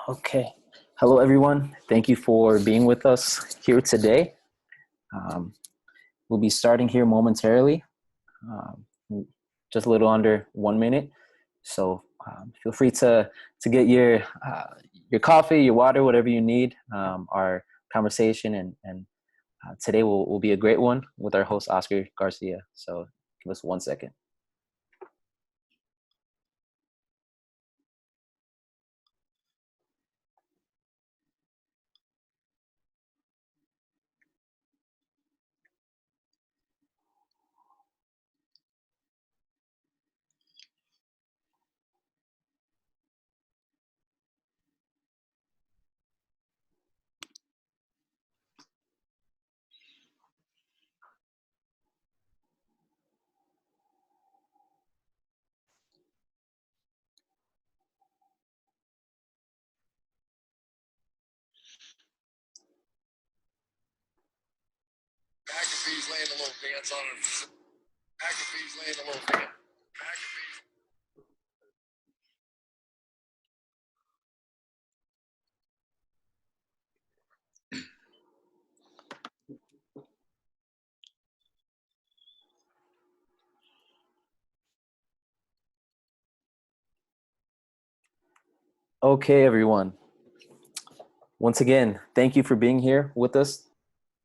Okay. Hello, everyone. Thank you for being with us here today. Um, we'll be starting here momentarily, um, just a little under 1 minute. So feel free to get your coffee, your water, whatever you need. Our conversation and today will be a great one with our host Oscar Garcia. So give us 1 second. McAfee's laying a little dance on him. McAfee's laying a little dance. McAfee's. Okay, everyone. Once again, thank you for being here with us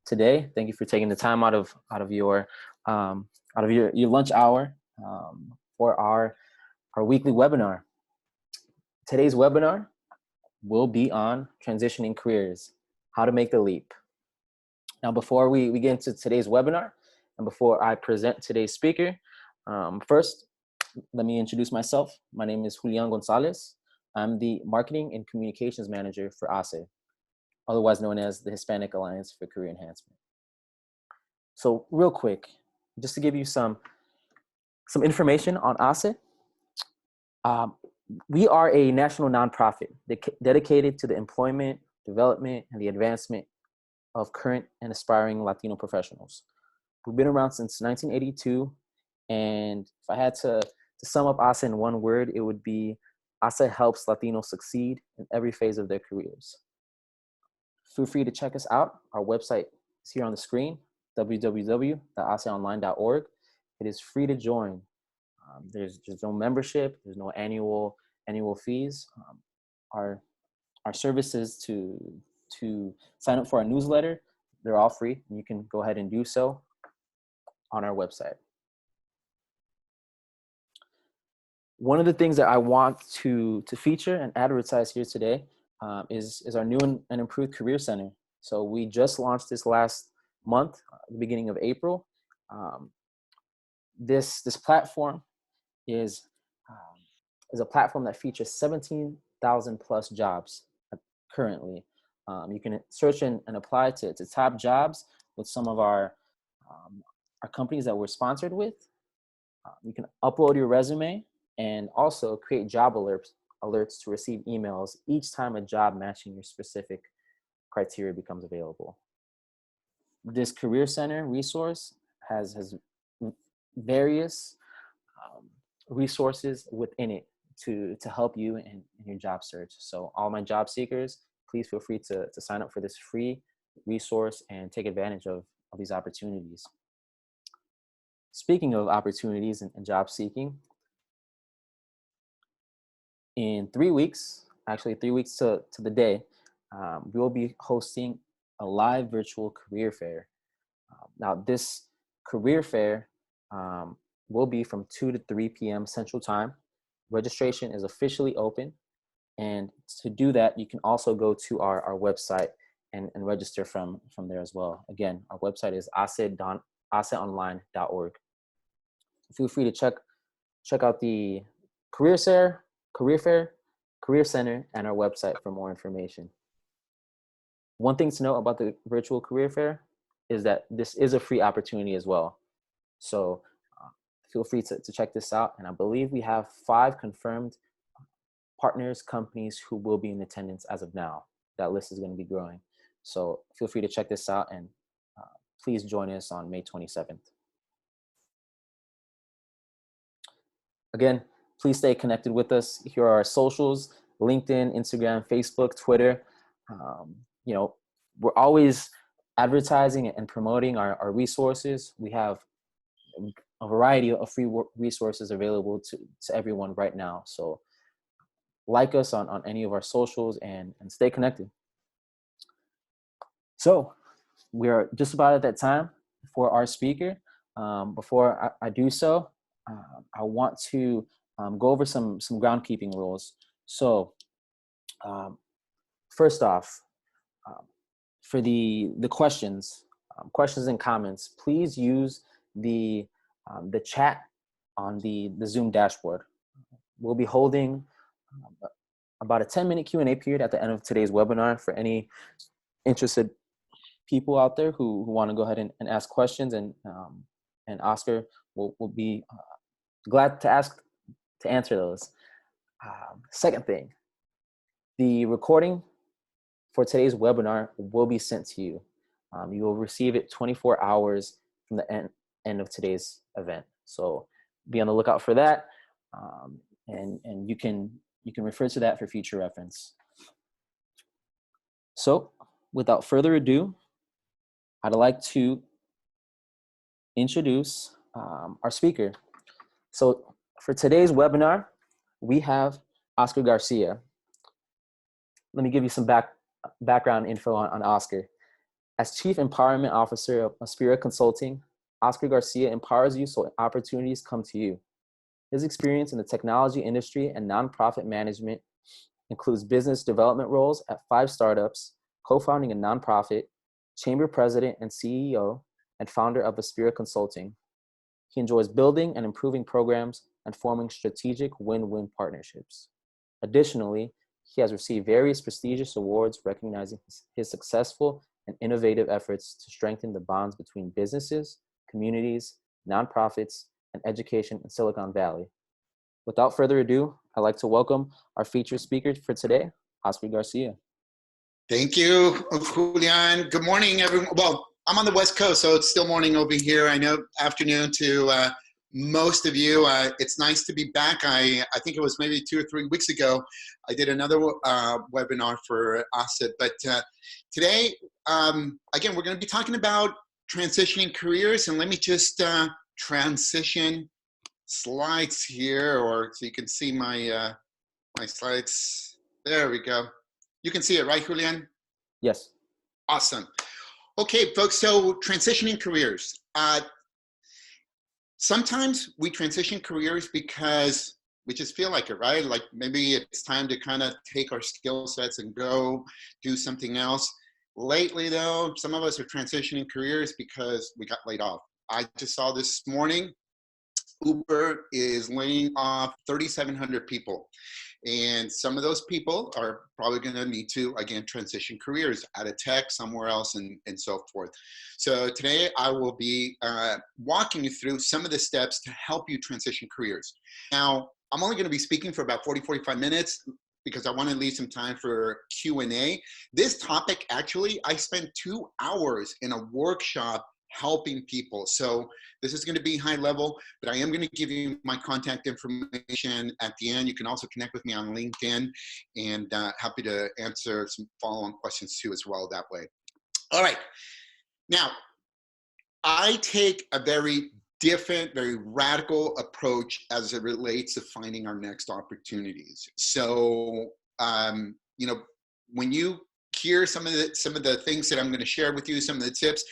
today. Thank you for taking the time out of your lunch hour for our weekly webinar. Today's webinar will be on transitioning careers, how to make the leap. Now, before we get into today's webinar and before I present today's speaker, first, let me introduce myself. My name is Julian Gonzalez. I'm the Marketing and Communications Manager for ASE, otherwise known as the Hispanic Alliance for Career Enhancement. So real quick, just to give you some information on ASE, we are a national nonprofit dedicated to the employment, development, and the advancement of current and aspiring Latino professionals. We've been around since 1982, and if I had to sum up ASE in one word, it would be ASE helps Latinos succeed in every phase of their careers. Feel free to check us out. Our website is here on the screen, www.aseonline.org. It is free to join. There's no membership. There's no annual fees. Our services to sign up for our newsletter, they're all free, and you can go ahead and do so on our website. One of the things that I want to feature and advertise here today is our new and improved Career Center. So we just launched this last month, the beginning of April. This platform is a platform that features 17,000 plus jobs currently. You can search and apply to top jobs with some of our companies that we're sponsored with. You can upload your resume and also create job alerts to receive emails each time a job matching your specific criteria becomes available. This Career Center resource has various resources within it to help you in your job search. So all my job seekers, please feel free to sign up for this free resource and take advantage of these opportunities. Speaking of opportunities and job seeking, in 3 weeks, actually 3 weeks to the day, we will be hosting a live virtual career fair. Now this career fair will be from 2 to 3 p.m. Central Time. Registration is officially open. And to do that, you can also go to our website and register from there as well. Again, our website is aseonline.org. Feel free to check out the Career Fair, Career Center, and our website for more information. One thing to note about the virtual career fair is that this is a free opportunity as well. So feel free to check this out. And I believe we have 5 confirmed partners, companies who will be in attendance as of now. That list is going to be growing. So feel free to check this out, and please join us on May 27th. Again, please stay connected with us. Here are our socials, LinkedIn, Instagram, Facebook, Twitter. You know, we're always advertising and promoting our resources. We have a variety of free resources available to everyone right now. So like us on any of our socials and stay connected. So we are just about at that time for our speaker. Before I do so, I want to go over some groundkeeping rules. So first off, for the questions and comments, please use the chat on the Zoom dashboard. We'll be holding about a 10-minute Q&A period at the end of today's webinar for any interested people out there who want to go ahead and ask questions, and Oscar will be glad to answer those. Second thing, the recording for today's webinar will be sent to you. You will receive it 24 hours from the end of today's event. So be on the lookout for that, and you can refer to that for future reference. So without further ado, I'd like to introduce our speaker. So for today's webinar, we have Oscar Garcia. Let me give you some background info on Oscar. As Chief Empowerment Officer of Aspira Consulting, Oscar Garcia empowers you so opportunities come to you. His experience in the technology industry and nonprofit management includes business development roles at 5 startups, co-founding a nonprofit, chamber president and CEO, and founder of Aspira Consulting. He enjoys building and improving programs and forming strategic win-win partnerships. Additionally, he has received various prestigious awards recognizing his successful and innovative efforts to strengthen the bonds between businesses, communities, nonprofits, and education in Silicon Valley. Without further ado, I'd like to welcome our featured speaker for today, Oscar Garcia. Thank you, Julian. Good morning, everyone. Well, I'm on the West Coast, so it's still morning over here. I know afternoon to most of you. It's nice to be back. I think it was maybe 2 or 3 weeks ago, I did another webinar for ASIP. But today, again, we're going to be talking about transitioning careers. And let me just transition slides here, or so you can see my, my slides. There we go. You can see it, right, Julian? Yes. Awesome. Okay, folks, so transitioning careers. Sometimes we transition careers because we just feel like it, right? Like maybe it's time to kind of take our skill sets and go do something else. Lately, though, some of us are transitioning careers because we got laid off. I just saw this morning, Uber is laying off 3,700 people. And some of those people are probably going to need to, again, transition careers out of tech, somewhere else, and so forth. So today I will be walking you through some of the steps to help you transition careers. Now, I'm only going to be speaking for about 40-45 minutes because I want to leave some time for Q&A. This topic, actually, I spent 2 hours in a workshop helping people. So this is going to be high level, but I am going to give you my contact information at the end. You can also connect with me on LinkedIn, and happy to answer some follow-on questions too as well that way. All right. Now, I take a very different, very radical approach as it relates to finding our next opportunities. So, you know, when you hear some of the things that I'm going to share with you, some of the tips,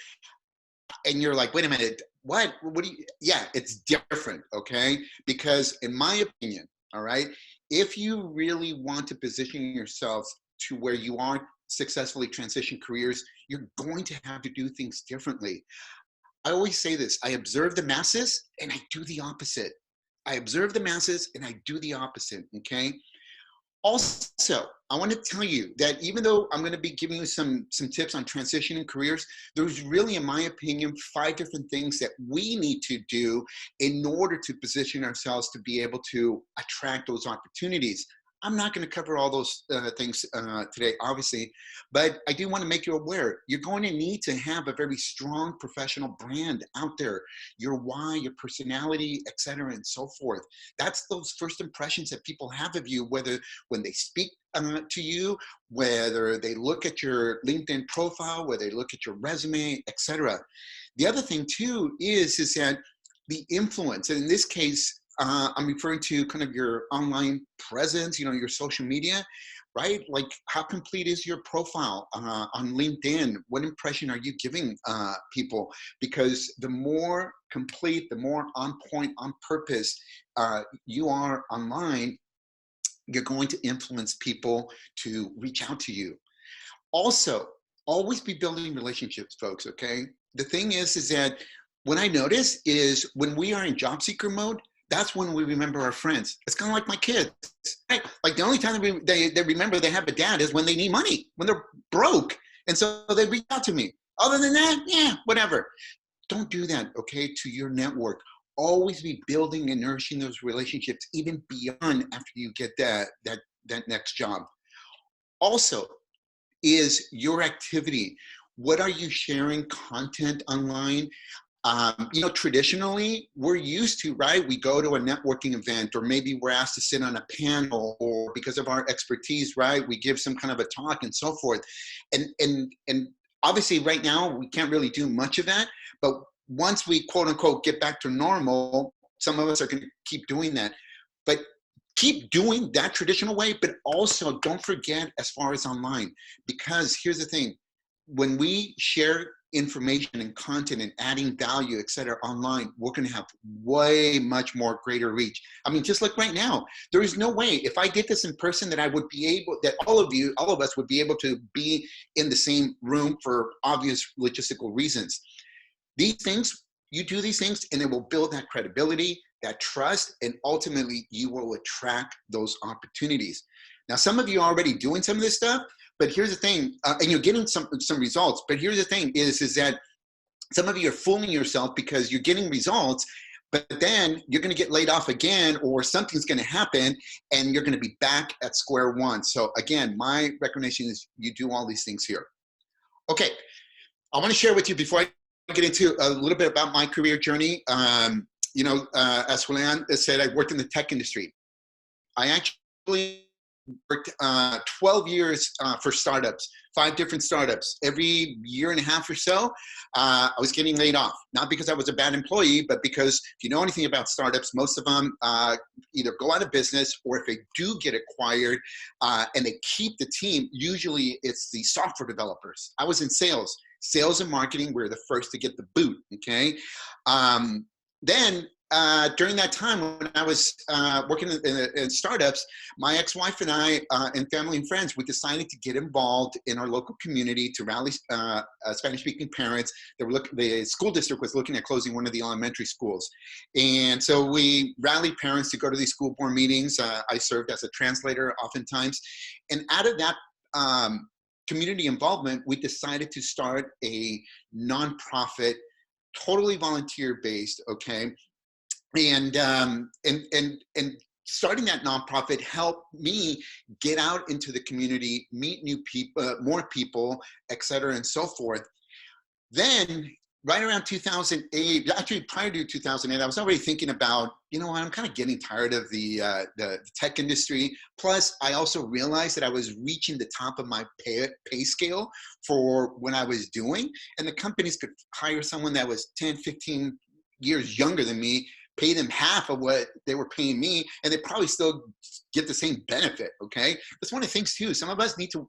and you're like, wait a minute, what do you, yeah, it's different, okay? Because in my opinion, all right, if you really want to position yourselves to where you are successfully transition careers, you're going to have to do things differently. I always say this, I observe the masses and I do the opposite. I observe the masses and I do the opposite, okay? Also, I want to tell you that even though I'm going to be giving you some tips on transitioning careers, there's really, in my opinion, 5 different things that we need to do in order to position ourselves to be able to attract those opportunities. I'm not going to cover all those things today, obviously, but I do want to make you aware. You're going to need to have a very strong professional brand out there, your why, your personality, et cetera, and so forth. That's those first impressions that people have of you, whether when they speak to you, whether they look at your LinkedIn profile, whether they look at your resume, et cetera. The other thing too is that the influence, and in this case, I'm referring to kind of your online presence, your social media, right? Like, how complete is your profile on LinkedIn? What impression are you giving people? Because the more complete, the more on point, on purpose you are online, you're going to influence people to reach out to you. Also, always be building relationships, folks, okay? The thing is that what I notice is when we are in job seeker mode, that's when we remember our friends. It's kind of like my kids, right? Like the only time they remember they have a dad is when they need money, when they're broke. And so they reach out to me. Other than that, yeah, whatever. Don't do that, okay, to your network. Always be building and nourishing those relationships, even beyond after you get that next job. Also, is your activity. What are you sharing content online? Traditionally, we're used to, right? We go to a networking event, or maybe we're asked to sit on a panel, or because of our expertise, right? We give some kind of a talk and so forth. And obviously right now we can't really do much of that, but once we quote unquote get back to normal, some of us are going to keep doing that. But keep doing that traditional way, but also don't forget as far as online, because here's the thing. When we share information and content and adding value, et cetera, online, we're going to have way much more greater reach. I mean, just like right now, there is no way if I did this in person that I would be able, that all of us would be able to be in the same room for obvious logistical reasons. These things, you do these things and it will build that credibility, that trust, and ultimately you will attract those opportunities. Now, some of you are already doing some of this stuff, but here's the thing, and you're getting some results, but here's the thing is that some of you are fooling yourself because you're getting results, but then you're going to get laid off again, or something's going to happen and you're going to be back at square one. So again, my recommendation is you do all these things here. Okay, I want to share with you before I get into a little bit about my career journey. As Julian said, I worked in the tech industry. I actually worked 12 years for startups, 5 different startups. Every year and a half or so, I was getting laid off. Not because I was a bad employee, but because if you know anything about startups, most of them either go out of business, or if they do get acquired and they keep the team, usually it's the software developers. I was in sales. Sales and marketing were the first to get the boot, okay? Then during that time when I was working in startups, my ex-wife and I and family and friends, we decided to get involved in our local community to rally Spanish-speaking parents. The school district was looking at closing one of the elementary schools. And so we rallied parents to go to these school board meetings. I served as a translator oftentimes. And out of that community involvement, we decided to start a nonprofit, totally volunteer-based, okay? And starting that nonprofit helped me get out into the community, meet new people, more people, et cetera, and so forth. Then, right around 2008, actually prior to 2008, I was already thinking about, I'm kind of getting tired of the tech industry. Plus, I also realized that I was reaching the top of my pay scale for what I was doing. And the companies could hire someone that was 10, 15 years younger than me, pay them half of what they were paying me, and they probably still get the same benefit, okay? That's one of the things too. Some of us need to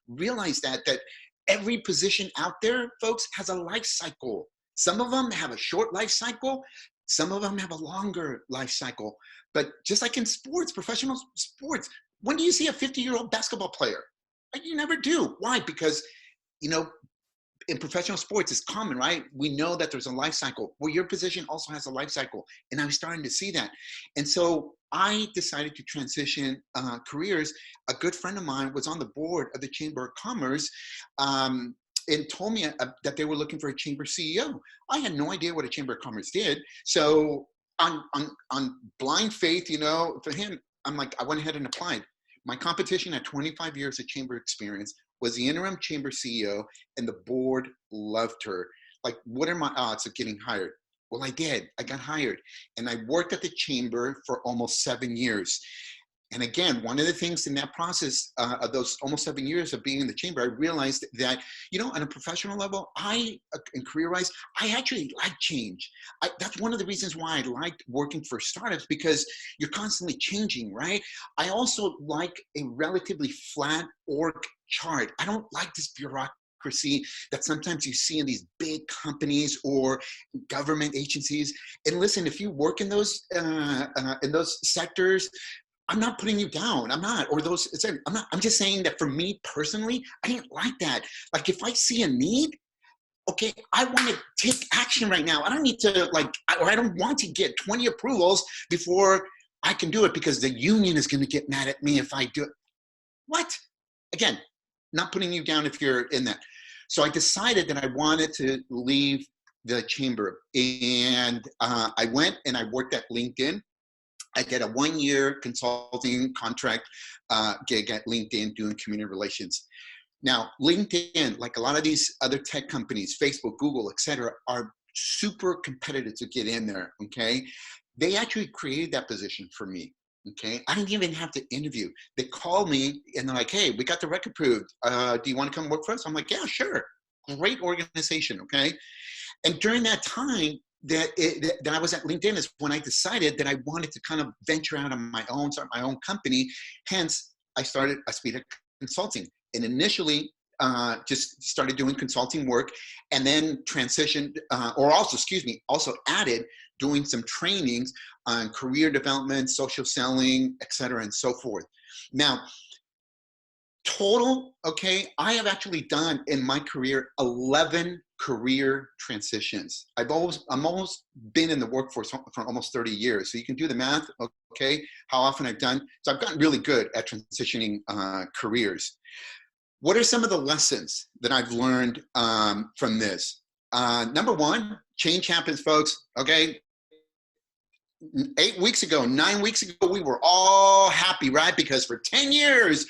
realize that every position out there, folks, has a life cycle. Some of them have a short life cycle. Some of them have a longer life cycle. But just like in sports, professional sports, when do you see a 50-year-old basketball player? You never do. Why? Because, in professional sports, it's common, right? We know that there's a life cycle. Well, your position also has a life cycle. And I'm starting to see that. And so I decided to transition careers. A good friend of mine was on the board of the Chamber of Commerce and told me that they were looking for a chamber CEO. I had no idea what a Chamber of Commerce did. So on blind faith, for him, I'm like, I went ahead and applied. My competition at 25 years of chamber experience was the interim chamber CEO, and the board loved her. Like, what are my odds of getting hired? Well, I did. I got hired, and I worked at the chamber for almost 7 years. And again, one of the things in that process of those almost 7 years of being in the chamber, I realized that, you know, on a professional level, in career-wise, I actually like change. That's one of the reasons why I liked working for startups, because you're constantly changing, right? I also like a relatively flat org chart. I don't like this bureaucracy that sometimes you see in these big companies or government agencies. And listen, if you work in those sectors, I'm not putting you down. I'm not, or those, I'm not, I'm just saying that for me personally, I didn't like that. Like, if I see a need, okay, I want to take action right now. I don't need to or I don't want to get 20 approvals before I can do it, because the union is going to get mad at me if I do it. What? Again, not putting you down if you're in that. So I decided that I wanted to leave the chamber, and I went and I worked at LinkedIn. I get a 1-year consulting contract gig at LinkedIn doing community relations. Now, LinkedIn, like a lot of these other tech companies, Facebook, Google, et cetera, are super competitive to get in there, okay? They actually created that position for me, okay? I didn't even have to interview. They called me and they're like, hey, we got the rec approved. Do you want to come work for us? I'm like, yeah, sure. Great organization, okay? And during that time, that I was at LinkedIn is when I decided that I wanted to kind of venture out on my own, start my own company. Hence, I started Aspida Consulting, and initially just started doing consulting work, and then transitioned, also added doing some trainings on career development, social selling, et cetera, and so forth. Now, total, okay, I have actually done in my career 11 career transitions. I'm almost been in the workforce for almost 30 years. So you can do the math, okay, how often I've done. So I've gotten really good at transitioning careers. What are some of the lessons that I've learned from this? Number one, change happens, folks, okay? 8 weeks ago, 9 weeks ago, we were all happy, right? Because for 10 years,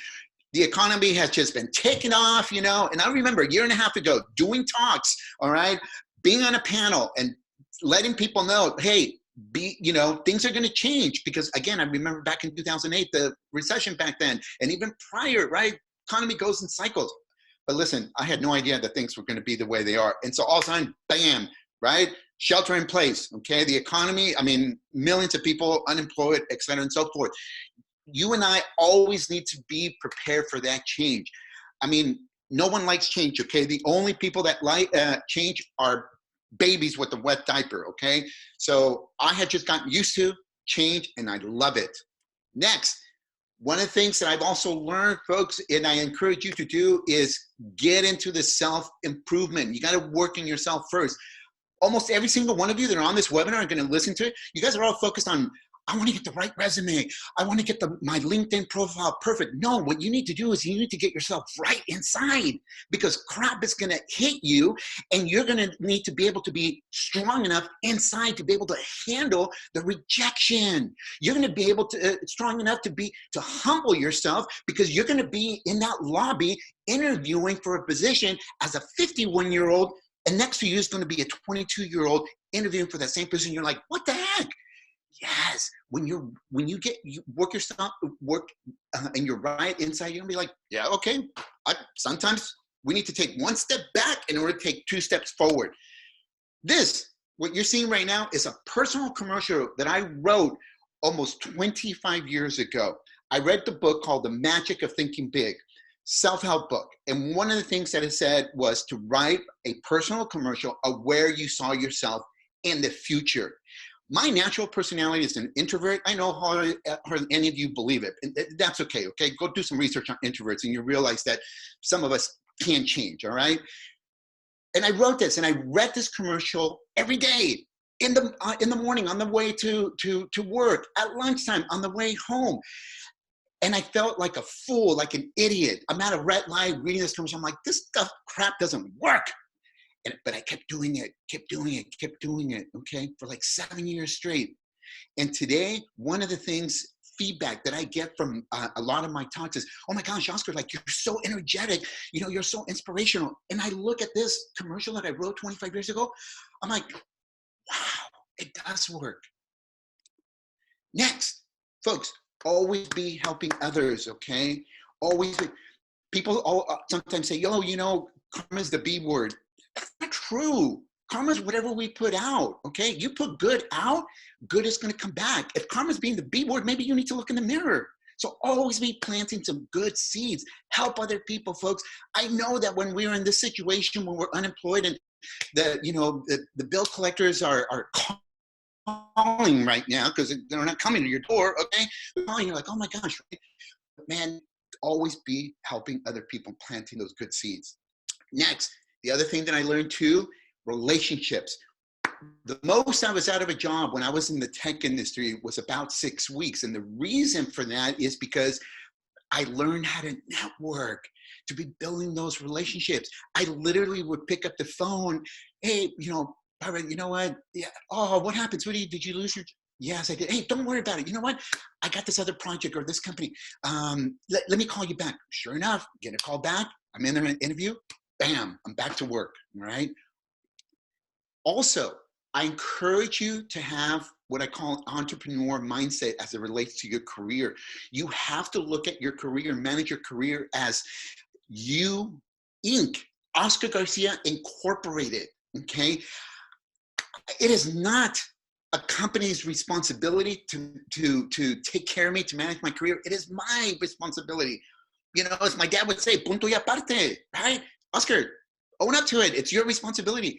the economy has just been taking off, you know. And I remember a year and a half ago doing talks, all right, being on a panel and letting people know, hey, things are going to change. Because again, I remember back in 2008, the recession back then, and even prior, right, economy goes in cycles. But listen, I had no idea that things were going to be the way they are. And so all of a sudden, bam, right, shelter in place, okay, the economy, I mean, millions of people unemployed, et cetera, and so forth. You and I always need to be prepared for that change. I mean, no one likes change, okay? The only people that like change are babies with a wet diaper, okay? So I had just gotten used to change, and I love it. Next, one of the things that I've also learned, folks, and I encourage you to do, is get into the self-improvement. You gotta work on yourself first. Almost every single one of you that are on this webinar are gonna listen to it. You guys are all focused on, I want to get the right resume. I want to get my LinkedIn profile perfect. No, what you need to do is you need to get yourself right inside, because crap is going to hit you, and you're going to need to be able to be strong enough inside to be able to handle the rejection. You're going to be able to, strong enough to humble yourself, because you're going to be in that lobby interviewing for a position as a 51-year-old, and next to you is going to be a 22-year-old interviewing for that same position. You're like, what the heck? Yes, when you work yourself, and you're right inside, you're gonna be like, yeah, okay. Sometimes we need to take one step back in order to take 2 steps forward. What you're seeing right now, is a personal commercial that I wrote almost 25 years ago. I read the book called The Magic of Thinking Big, self-help book. And one of the things that it said was to write a personal commercial of where you saw yourself in the future. My natural personality is an introvert. I know hardly any of you believe it. And that's okay, okay? Go do some research on introverts, and you realize that some of us can change, all right? And I wrote this, and I read this commercial every day, in the morning, on the way to work, at lunchtime, on the way home. And I felt like a fool, like an idiot. I'm at a red light reading this commercial. I'm like, this crap doesn't work. But I kept doing it, okay, for like 7 years straight. And today, one of the things feedback that I get from a lot of my talks is, oh my gosh, Oscar, like you're so energetic, you know, you're so inspirational. And I look at this commercial that I wrote 25 years ago, I'm like, wow, it does work. Next, folks, always be helping others, okay? Always be, people sometimes say, yo, you know, karma is the B word. That's not true. Karma is whatever we put out, okay? You put good out, good is gonna come back. If karma is being the B word, maybe you need to look in the mirror. So always be planting some good seeds. Help other people, folks. I know that when we're in this situation, when we're unemployed and the bill collectors are calling right now because they're not coming to your door, okay? They're calling, you're like, oh my gosh, right? But man, always be helping other people, planting those good seeds. Next, the other thing that I learned too, relationships. The most I was out of a job when I was in the tech industry was about 6 weeks. And the reason for that is because I learned how to network, to be building those relationships. I literally would pick up the phone. Hey, you know, Barbara, you know what? Yeah. Oh, what happened, sweetie? Did you lose your? Yes, I did. Hey, don't worry about it. You know what? I got this other project or this company. Let me call you back. Sure enough, get a call back. I'm in an interview. Bam, I'm back to work. All right. Also, I encourage you to have what I call entrepreneur mindset as it relates to your career. You have to look at your career, manage your career as you, Inc., Oscar Garcia Incorporated, okay? It is not a company's responsibility to take care of me, to manage my career. It is my responsibility. You know, as my dad would say, punto y aparte, right? Oscar, own up to it. It's your responsibility.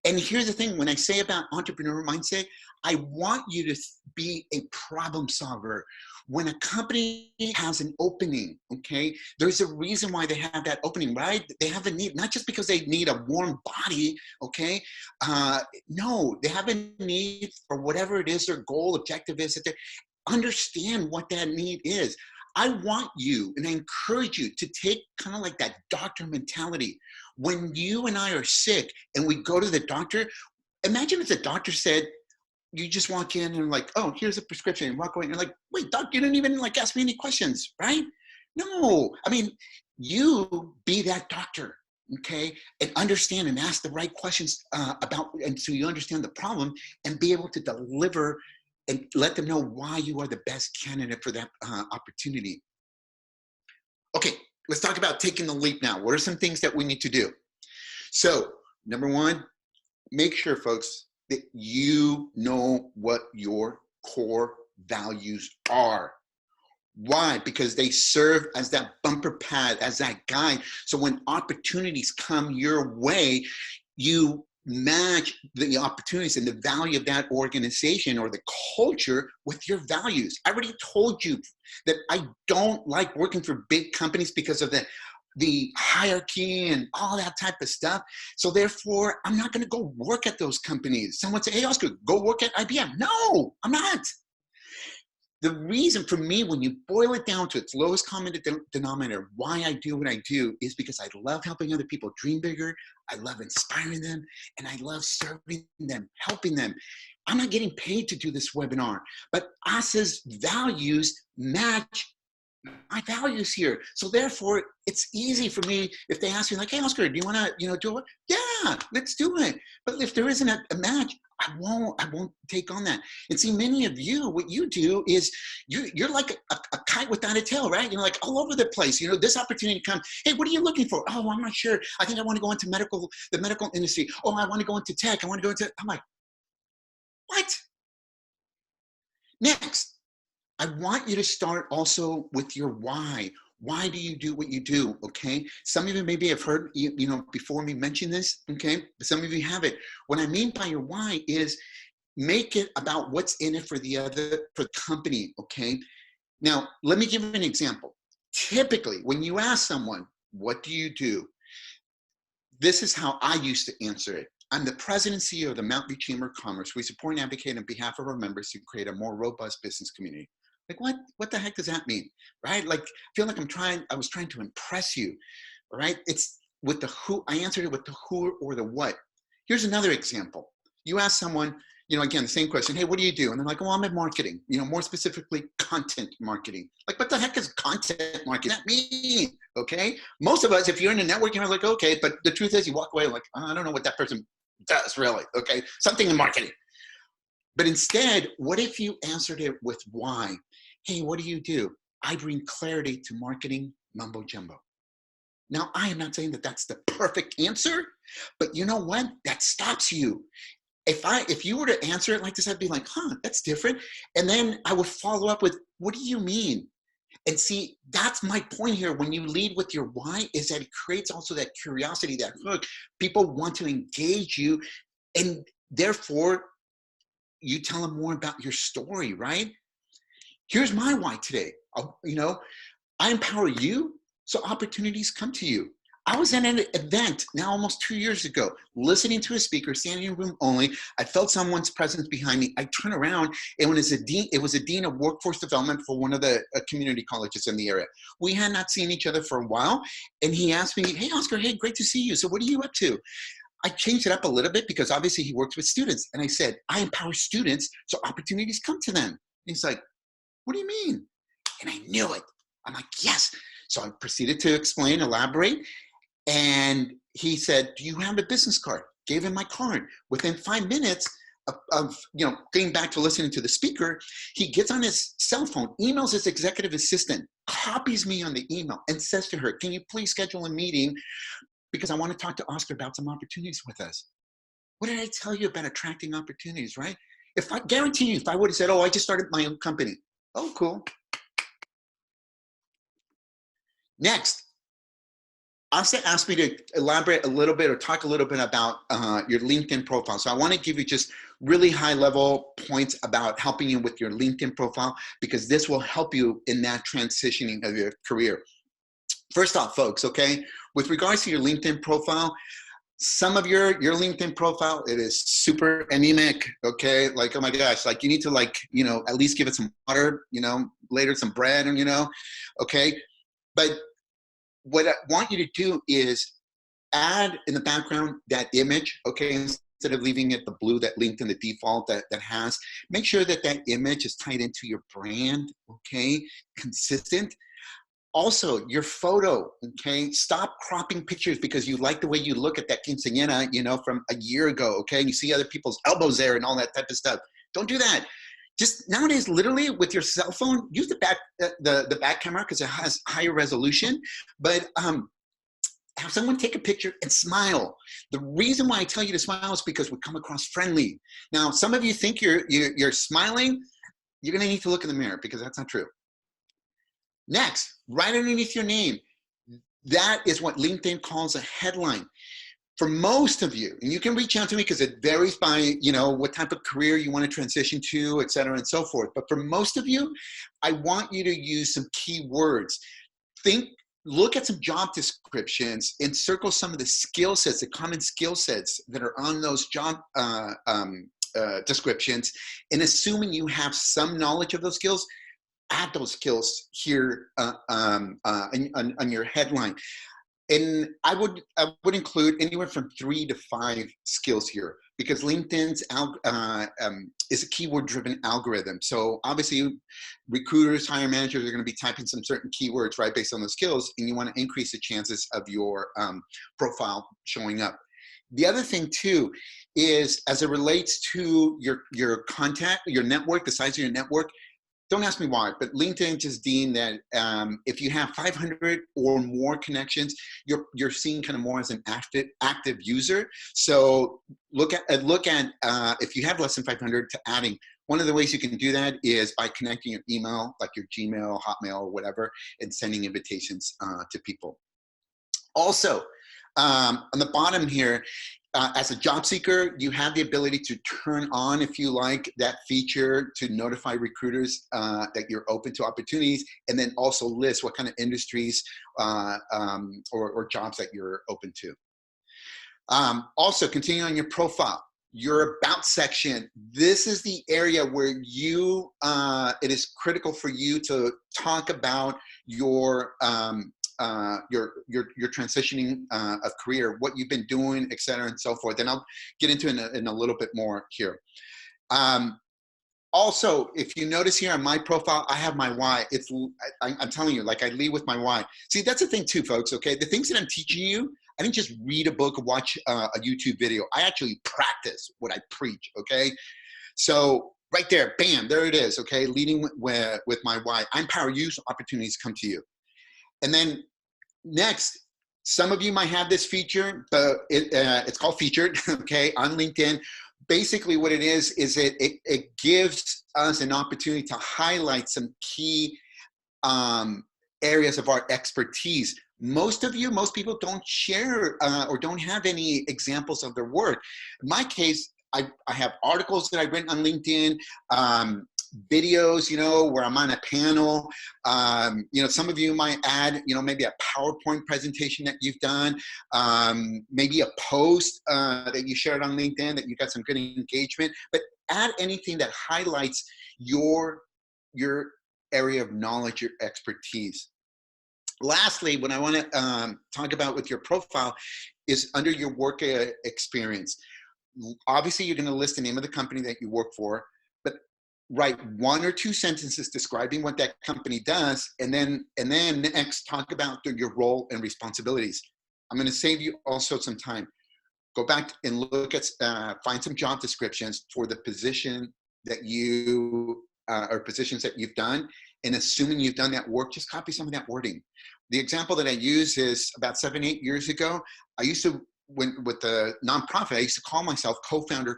And here's the thing, when I say about entrepreneur mindset, I want you to be a problem solver. When a company has an opening, okay, there's a reason why they have that opening, right? They have a need, not just because they need a warm body, okay? No, they have a need for whatever it is their goal, objective is, that they understand what that need is. I want you, and I encourage you to take kind of like that doctor mentality. When you and I are sick and we go to the doctor, imagine if the doctor said, you just walk in and like, oh, here's a prescription, and walk away, and you're like, wait, doc, you didn't even like ask me any questions, right? No, I mean, you be that doctor, okay? And understand and ask the right questions and so you understand the problem and be able to deliver and let them know why you are the best candidate for that opportunity. Okay, let's talk about taking the leap now. What are some things that we need to do? So, number one, make sure, folks, that you know what your core values are. Why? Because they serve as that bumper pad, as that guide. So when opportunities come your way, you match the opportunities and the value of that organization or the culture with your values. I already told you that I don't like working for big companies because of the hierarchy and all that type of stuff. So therefore, I'm not gonna go work at those companies. Someone say, hey, Oscar, go work at IBM. No, I'm not. The reason for me, when you boil it down to its lowest common denominator, why I do what I do is because I love helping other people dream bigger. I love inspiring them, and I love serving them, helping them. I'm not getting paid to do this webinar, but ASA's values match my values here. So therefore, it's easy for me if they ask me like, hey, Oscar, do you want to, do it? Yeah, let's do it. But if there isn't a match, I won't take on that. And see, many of you, what you do is you're like a kite without a tail, right? You're like all over the place. You know, this opportunity comes. Hey, what are you looking for? Oh, I'm not sure. I think I want to go into the medical industry. Oh, I want to go into tech. I want to go into, I'm like, what? Next. I want you to start also with your why. Why do you do what you do, okay? Some of you maybe have heard, before me mention this, okay? But some of you haven't. What I mean by your why is make it about what's in it for the company, okay? Now, let me give you an example. Typically, when you ask someone, what do you do? This is how I used to answer it. I'm the president and CEO of the Mountain View Chamber of Commerce. We support and advocate on behalf of our members to create a more robust business community. Like, what the heck does that mean, right? Like, I feel like I was trying to impress you, right? It's with the who, I answered it with the who or the what. Here's another example. You ask someone, you know, again, the same question. Hey, what do you do? And they're like, well, I'm in marketing, you know, more specifically content marketing. Like, what the heck is content marketing? That mean? Okay. Most of us, if you're in a network, you're like, okay, but the truth is you walk away like, oh, I don't know what that person does really. Okay. Something in marketing. But instead, what if you answered it with why? Hey, what do you do? I bring clarity to marketing mumbo jumbo. Now, I am not saying that that's the perfect answer, but you know what? That stops you. If you were to answer it like this, I'd be like, huh, that's different. And then I would follow up with, what do you mean? And see, that's my point here. When you lead with your why, is that it creates also that curiosity, that hook. People want to engage you, and therefore you tell them more about your story, right? Here's my why today. You know, I empower you so opportunities come to you. I was at an event now almost 2 years ago, listening to a speaker, standing in room only. I felt someone's presence behind me. I turned around, and it was a dean of workforce development for one of the community colleges in the area. We had not seen each other for a while, and he asked me, hey, Oscar, hey, great to see you. So what are you up to? I changed it up a little bit because obviously he works with students. And I said, I empower students so opportunities come to them. And he's like, what do you mean? And I knew it. I'm like, yes. So I proceeded to explain, elaborate. And he said, do you have a business card? Gave him my card. Within 5 minutes of you know, getting back to listening to the speaker, he gets on his cell phone, emails his executive assistant, copies me on the email, and says to her, can you please schedule a meeting because I want to talk to Oscar about some opportunities with us. What did I tell you about attracting opportunities, right? If I guarantee you, if I would have said, oh, I just started my own company. Oh, cool. Next, Oscar asked me to elaborate a little bit or talk a little bit about your LinkedIn profile. So I want to give you just really high level points about helping you with your LinkedIn profile, because this will help you in that transitioning of your career. First off, folks, okay, with regards to your LinkedIn profile, some of your LinkedIn profile, it is super anemic, okay? Like, oh my gosh, like you need to like, you know, at least give it some water, you know, later some bread, and you know, okay? But what I want you to do is add in the background that image, okay? Instead of leaving it the blue, that LinkedIn, the default that has, make sure that that image is tied into your brand, okay? Consistent. Also, your photo, okay? Stop cropping pictures because you like the way you look at that quinceañera, you know, from a year ago, okay? You see other people's elbows there and all that type of stuff. Don't do that. Just nowadays, literally with your cell phone, use the back camera because it has higher resolution, but have someone take a picture and smile. The reason why I tell you to smile is because we come across friendly. Now, some of you think you're smiling. You're gonna need to look in the mirror because that's not true. Next, right underneath your name, that is what LinkedIn calls a headline. For most of you, and you can reach out to me because it varies by, you know, what type of career you want to transition to, et cetera, and so forth. But for most of you, I want you to use some keywords. Look at some job descriptions and circle some of the skill sets, the common skill sets that are on those job descriptions. And assuming you have some knowledge of those skills, add those skills here on your headline. And I would include anywhere from 3 to 5 skills here, because LinkedIn's is a keyword-driven algorithm. So obviously, recruiters, hiring managers are going to be typing some certain keywords, right, based on the skills, and you want to increase the chances of your profile showing up. The other thing too is, as it relates to your contact, your network, the size of your network. Don't ask me why, but LinkedIn just deemed that if you have 500 or more connections, you're seen kind of more as an active user. So look at if you have less than 500 to adding. One of the ways you can do that is by connecting your email, like your Gmail, Hotmail, or whatever, and sending invitations to people. Also, on the bottom here, as a job seeker, you have the ability to turn on, if you like, that feature to notify recruiters that you're open to opportunities, and then also list what kind of industries or jobs that you're open to. Also, continue on your profile. Your about section. This is the area where it is critical for you to talk about your transitioning of career, what you've been doing, et cetera, and so forth. And I'll get into it in a little bit more here. Also, if you notice here on my profile, I have my why. I'm telling you, like I lead with my why. See, that's the thing too, folks, okay? The things that I'm teaching you, I didn't just read a book or watch a YouTube video. I actually practice what I preach, okay? So right there, bam, there it is, okay? Leading with my why. I empower you so opportunities come to you. And then next, some of you might have this feature, but it's called Featured, okay, on LinkedIn. Basically what it is it gives us an opportunity to highlight some key areas of our expertise. Most people don't share or don't have any examples of their work. In my case, I have articles that I've written on LinkedIn, videos, you know, where I'm on a panel. You know, some of you might add, you know, maybe a PowerPoint presentation that you've done, maybe a post that you shared on LinkedIn that you got some good engagement, but add anything that highlights your area of knowledge, your expertise. Lastly, what I want to talk about with your profile is under your work experience. Obviously, you're going to list the name of the company that you work for, but write 1 or 2 sentences describing what that company does, and then next talk about your role and responsibilities. I'm going to save you also some time. Go back and look at, find some job descriptions for the position that you, or positions that you've done, and assuming you've done that work, just copy some of that wording. The example that I use is about 7-8 years ago, I used to, with the nonprofit, I used to call myself co-founder.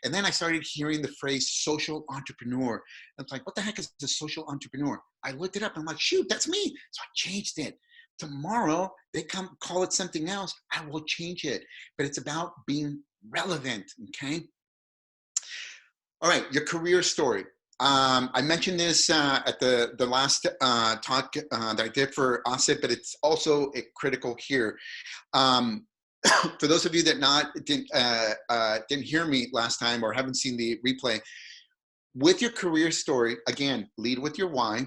And then I started hearing the phrase social entrepreneur. And it's like, what the heck is a social entrepreneur? I looked it up. I'm like, shoot, that's me. So I changed it. Tomorrow, they call it something else. I will change it. But it's about being relevant, okay? All right, your career story. I mentioned this at the last talk that I did for OSIP, but it's also critical here. For those of you that didn't hear me last time or haven't seen the replay, with your career story, again, lead with your why.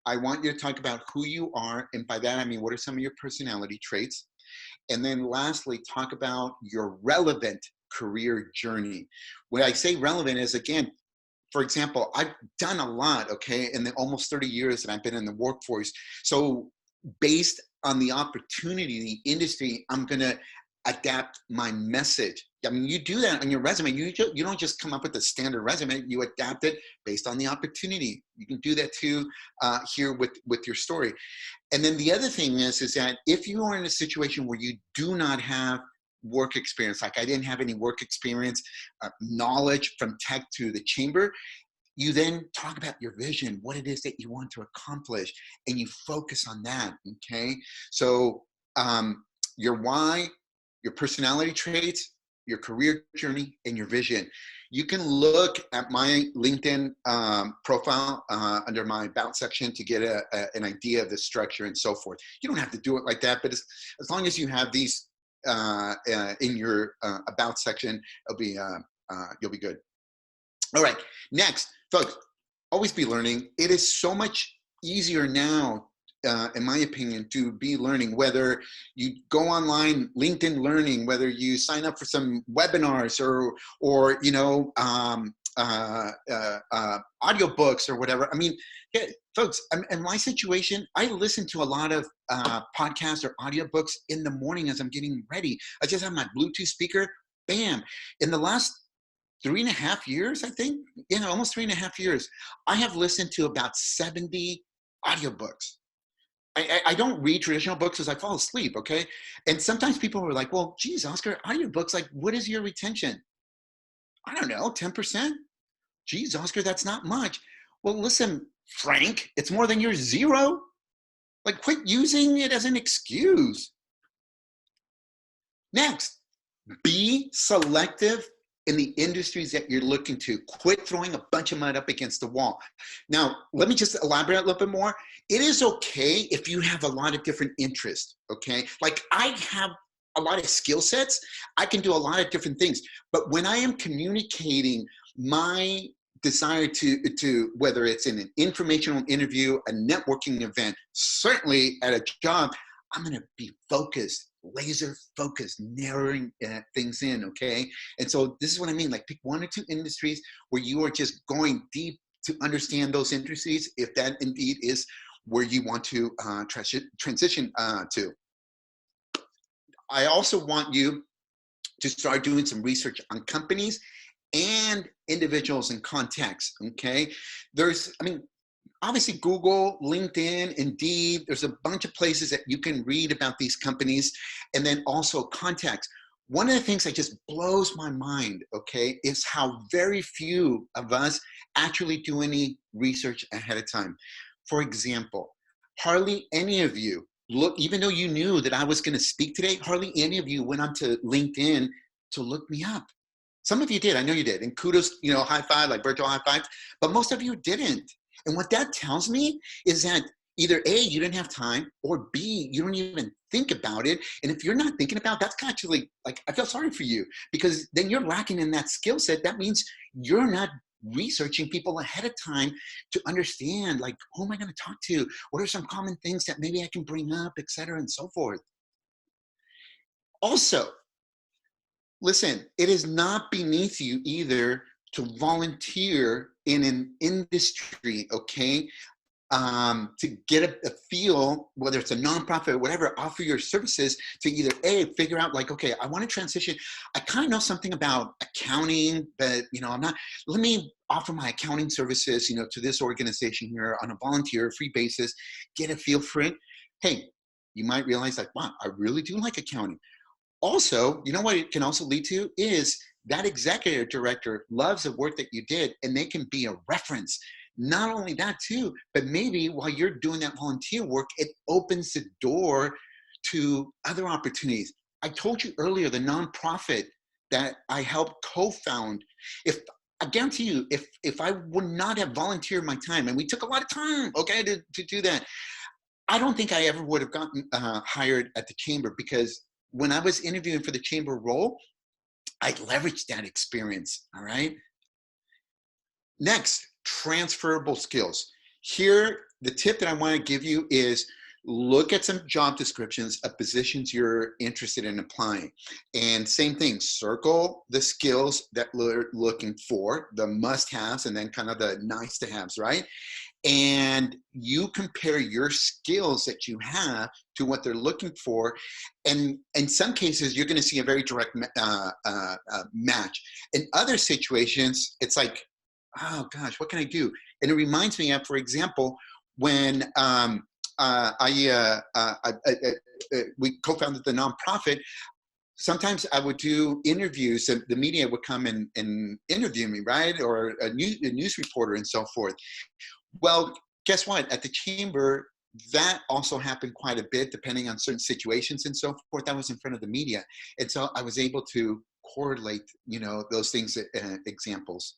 I want you to talk about who you are, and by that I mean what are some of your personality traits, and then lastly, talk about your relevant career journey. When I say relevant is, again, for example, I've done a lot, okay, in the almost 30 years that I've been in the workforce. So based on the opportunity, the industry, I'm gonna adapt my message. I mean, you do that on your resume. You don't just come up with a standard resume. You adapt it based on the opportunity. You can do that too here with your story. And then the other thing is that if you are in a situation where you do not have work experience, like I didn't have any work experience, knowledge from tech to the chamber, you then talk about your vision, what it is that you want to accomplish, and you focus on that, okay? So your why, your personality traits, your career journey, and your vision. You can look at my LinkedIn profile under my About section to get an idea of the structure and so forth. You don't have to do it like that, but as long as you have these in your About section, it'll be, you'll be good. All right, next, folks, always be learning. It is so much easier now, in my opinion, to be learning, whether you go online, LinkedIn Learning, whether you sign up for some webinars or you know, audiobooks or whatever. I mean, yeah, folks, in my situation, I listen to a lot of podcasts or audiobooks in the morning as I'm getting ready. I just have my Bluetooth speaker, bam. In the last 3.5 years, I think, yeah, almost 3.5 years, I have listened to about 70 audiobooks. I don't read traditional books as I fall asleep, okay? And sometimes people are like, well, geez, Oscar, audiobooks, like, what is your retention? I don't know, 10%? Geez, Oscar, that's not much. Well, listen, Frank, it's more than your 0. Like, quit using it as an excuse. Next, be selective in the industries that you're looking to. Quit throwing a bunch of mud up against the wall. Now, let me just elaborate a little bit more. It is okay if you have a lot of different interests, okay? Like I have a lot of skill sets. I can do a lot of different things. But when I am communicating my desire to whether it's in an informational interview, a networking event, certainly at a job, I'm gonna be focused, laser focused, narrowing things in, okay? And so this is what I mean, like pick 1 or 2 industries where you are just going deep to understand those industries, if that indeed is where you want to transition to. I also want you to start doing some research on companies and individuals and contacts, okay? Obviously Google, LinkedIn, Indeed, there's a bunch of places that you can read about these companies, and then also contacts. One of the things that just blows my mind, okay, is how very few of us actually do any research ahead of time. For example, hardly any of you, look, even though you knew that I was gonna speak today, hardly any of you went onto LinkedIn to look me up. Some of you did, I know you did, and kudos, high five, like virtual high fives, but most of you didn't. And what that tells me is that either A, you didn't have time, or B, you don't even think about it. And if you're not thinking about it, that's actually, like, I feel sorry for you, because then you're lacking in that skill set. That means you're not researching people ahead of time to understand, like, who am I going to talk to? What are some common things that maybe I can bring up, et cetera, and so forth. Also, listen, it is not beneath you either to volunteer in an industry, okay? To get a feel, whether it's a nonprofit or whatever, offer your services to either A, figure out like, okay, I want to transition. I kind of know something about accounting, but let me offer my accounting services, to this organization here on a volunteer free basis, get a feel for it. Hey, you might realize like, wow, I really do like accounting. Also, you know what it can also lead to is that executive director loves the work that you did, and they can be a reference. Not only that too, but maybe while you're doing that volunteer work, it opens the door to other opportunities. I told you earlier, the nonprofit that I helped co-found, I guarantee you, if I would not have volunteered my time, and we took a lot of time, okay, to do that, I don't think I ever would have gotten hired at the chamber, because when I was interviewing for the chamber role, I leveraged that experience, all right? Next, transferable skills. Here, the tip that I want to give you is look at some job descriptions of positions you're interested in applying. And same thing, circle the skills that we're looking for, the must-haves, and then kind of the nice-to-haves, right? And you compare your skills that you have to what they're looking for. And in some cases, you're going to see a very direct match. In other situations, it's like, oh gosh, what can I do? And it reminds me of, for example, when we co-founded the nonprofit. Sometimes I would do interviews, and the media would come and interview me, right? Or a news reporter and so forth. Well, guess what? At the chamber, that also happened quite a bit, depending on certain situations and so forth. I was in front of the media. And so I was able to correlate, those things, examples.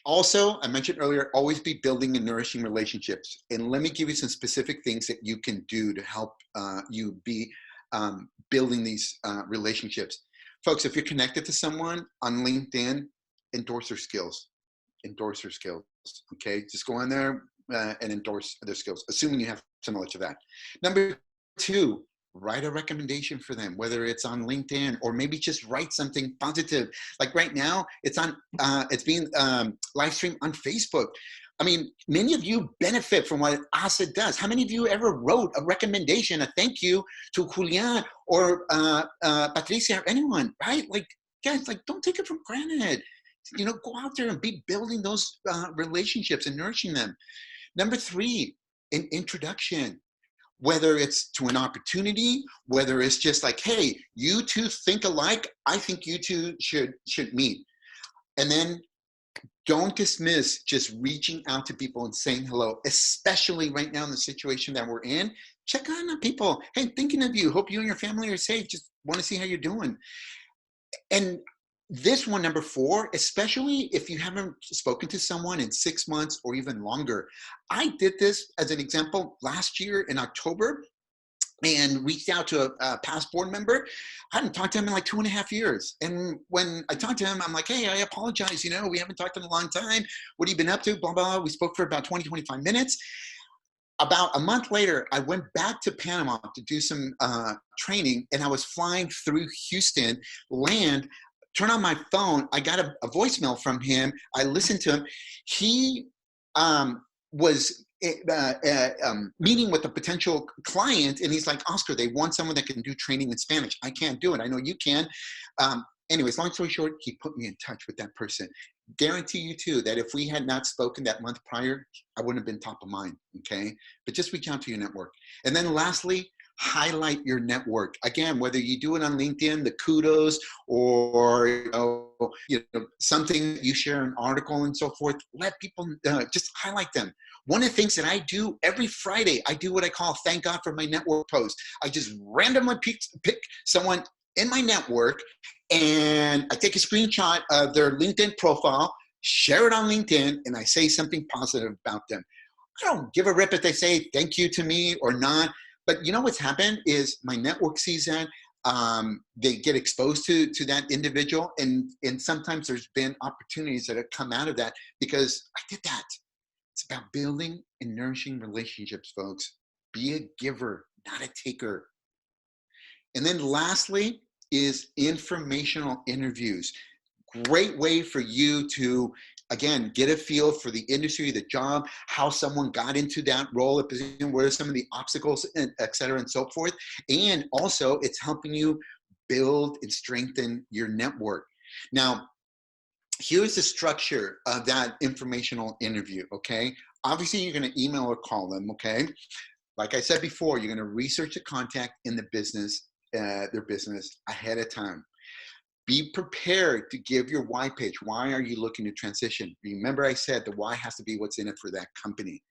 Also, I mentioned earlier, always be building and nourishing relationships. And let me give you some specific things that you can do to help you be building these relationships. Folks, if you're connected to someone on LinkedIn, endorse their skills. Endorse their skills, okay? Just go in there and endorse their skills, assuming you have similar to that. Number 2, write a recommendation for them, whether it's on LinkedIn or maybe just write something positive. Like right now, it's being live streamed on Facebook. I mean, many of you benefit from what ASA does. How many of you ever wrote a recommendation, a thank you to Julian or Patricia or anyone, right? Like, guys, like, don't take it for granted. Go out there and be building those relationships and nourishing them. Number 3, an introduction. Whether it's to an opportunity, whether it's just like, hey, you two think alike, I think you two should meet. And then don't dismiss just reaching out to people and saying hello, especially right now in the situation that we're in. Check on people. Hey, thinking of you. Hope you and your family are safe. Just want to see how you're doing. And this one, number 4, especially if you haven't spoken to someone in 6 months or even longer. I did this as an example last year in October and reached out to a past board member. I hadn't talked to him in like 2.5 years. And when I talked to him, I'm like, hey, I apologize. We haven't talked in a long time. What have you been up to? Blah, blah, blah. We spoke for about 20, 25 minutes. about a month later, I went back to Panama to do some training, and I was flying through Houston, turn on my phone. I got a voicemail from him. I listened to him. He was meeting with a potential client, and he's like, Oscar, they want someone that can do training in Spanish. I can't do it. I know you can. Anyways, long story short, he put me in touch with that person. Guarantee you too that if we had not spoken that month prior, I wouldn't have been top of mind. Okay, but just reach out to your network. And then lastly, highlight your network. Again, whether you do it on LinkedIn, the kudos, or something you share an article and so forth. Let people just highlight them. One of the things that I do every Friday, I do what I call "Thank God for My Network" post. I just randomly pick someone in my network, and I take a screenshot of their LinkedIn profile, share it on LinkedIn, and I say something positive about them. I don't give a rip if they say thank you to me or not. But you know what's happened is my network sees that. They get exposed to that individual, and sometimes there's been opportunities that have come out of that because I did that. It's about building and nourishing relationships, folks. Be a giver, not a taker. And then lastly is informational interviews. Great way for you to, again, get a feel for the industry, the job, how someone got into that role, position, what are some of the obstacles, et cetera, and so forth. And also, it's helping you build and strengthen your network. Now, here's the structure of that informational interview, okay? Obviously, you're going to email or call them, okay? Like I said before, you're going to research the contact in the business, their business ahead of time. Be prepared to give your why pitch. Why are you looking to transition? Remember I said the why has to be what's in it for that company.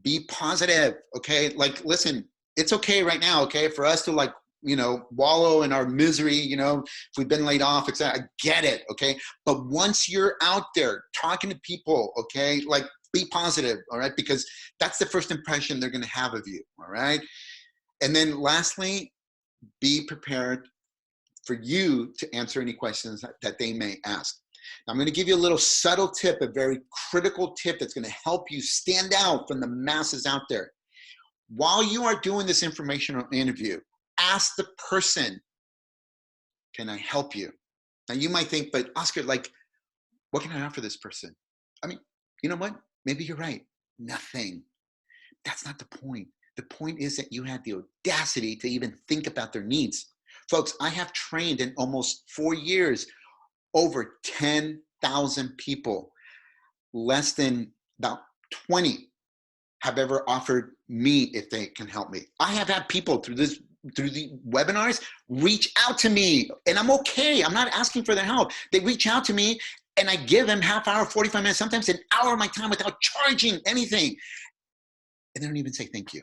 Be positive, okay? Like, listen, it's okay right now, okay, for us to wallow in our misery, if we've been laid off, etc. I get it, okay? But once you're out there talking to people, okay, like, be positive, all right? Because that's the first impression they're gonna have of you, all right? And then lastly, be prepared for you to answer any questions that they may ask. Now, I'm going to give you a little subtle tip, a very critical tip that's going to help you stand out from the masses out there. While you are doing this informational interview, ask the person, can I help you? Now, you might think, but Oscar, what can I offer this person? I mean, you know what? Maybe you're right. Nothing. That's not the point. The point is that you had the audacity to even think about their needs. Folks, I have trained in almost 4 years over 10,000 people. Less than about 20 have ever offered me if they can help me. I have had people through the webinars reach out to me, and I'm okay. I'm not asking for their help. They reach out to me, and I give them half hour, 45 minutes, sometimes an hour of my time without charging anything. And they don't even say thank you.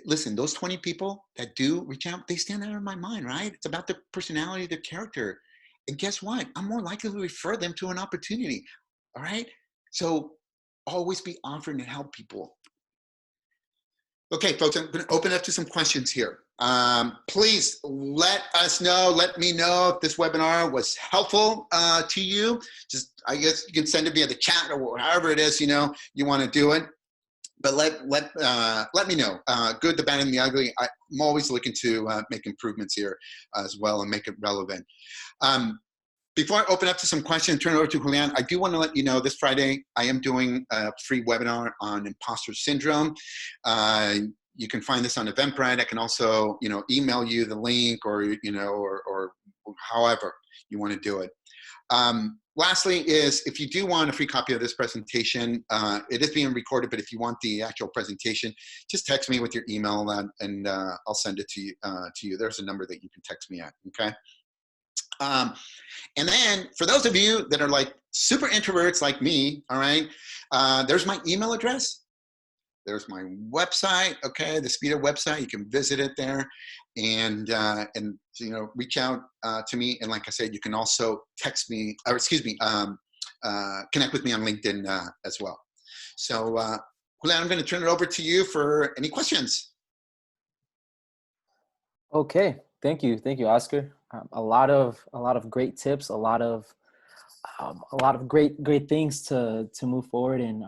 Listen, those 20 people that do reach out, they stand out in my mind, right? It's about their personality, their character. And guess what? I'm more likely to refer them to an opportunity, all right? So always be offering to help people. Okay, folks, I'm going to open up to some questions here. Please let me know if this webinar was helpful to you. Just, I guess you can send it via the chat or however it is, you want to do it. But let me know, good, the bad, and the ugly. I'm always looking to make improvements here as well and make it relevant. Before I open up to some questions, turn it over to Julian, I do want to let you know this Friday, I am doing a free webinar on imposter syndrome. You can find this on Eventbrite. I can also, email you the link or however you want to do it. Lastly is, if you do want a free copy of this presentation, it is being recorded, but if you want the actual presentation, just text me with your email and I'll send it to you. There's a number that you can text me at, okay? And then for those of you that are like super introverts like me, all right, there's my email address. There's my website, okay, the Speedo website. You can visit it there and reach out to me. And like I said, you can also text me, or excuse me, connect with me on LinkedIn as well. So, Julian, I'm going to turn it over to you for any questions. Okay, thank you, Oscar. A lot of great tips, a lot of great things to move forward, and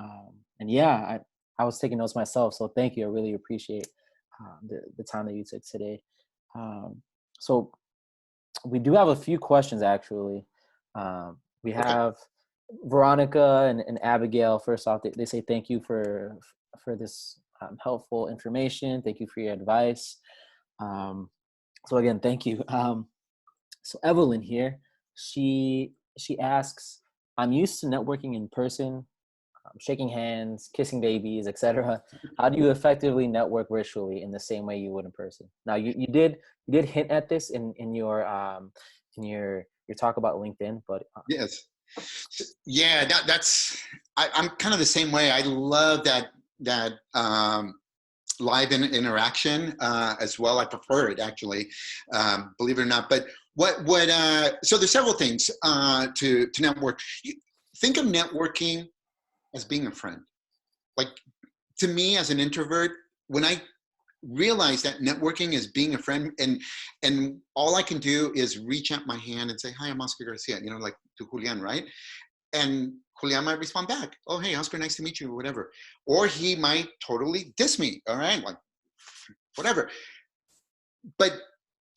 yeah, I was taking notes myself, so thank you. I really appreciate the time that you took today. So we do have a few questions actually. We Okay. have Veronica and Abigail. First off, they say thank you for this helpful information. Thank you for your advice. So again, thank you. So Evelyn here, she asks, I'm used to networking in person, shaking hands, kissing babies, etc. How do you effectively network virtually in the same way you would in person? Now, you did hint at this in your talk about LinkedIn, but Yes. Yeah, I'm kind of the same way. I love that live interaction as well. I prefer it actually, believe it or not. But so there's several things to network. Think of networking as being a friend. Like, to me as an introvert, when I realize that networking is being a friend, and all I can do is reach out my hand and say, hi, I'm Oscar Garcia, like to Julian, right? And Julian might respond back, oh, hey, Oscar, nice to meet you, or whatever. Or he might totally diss me, all right? Like, whatever. But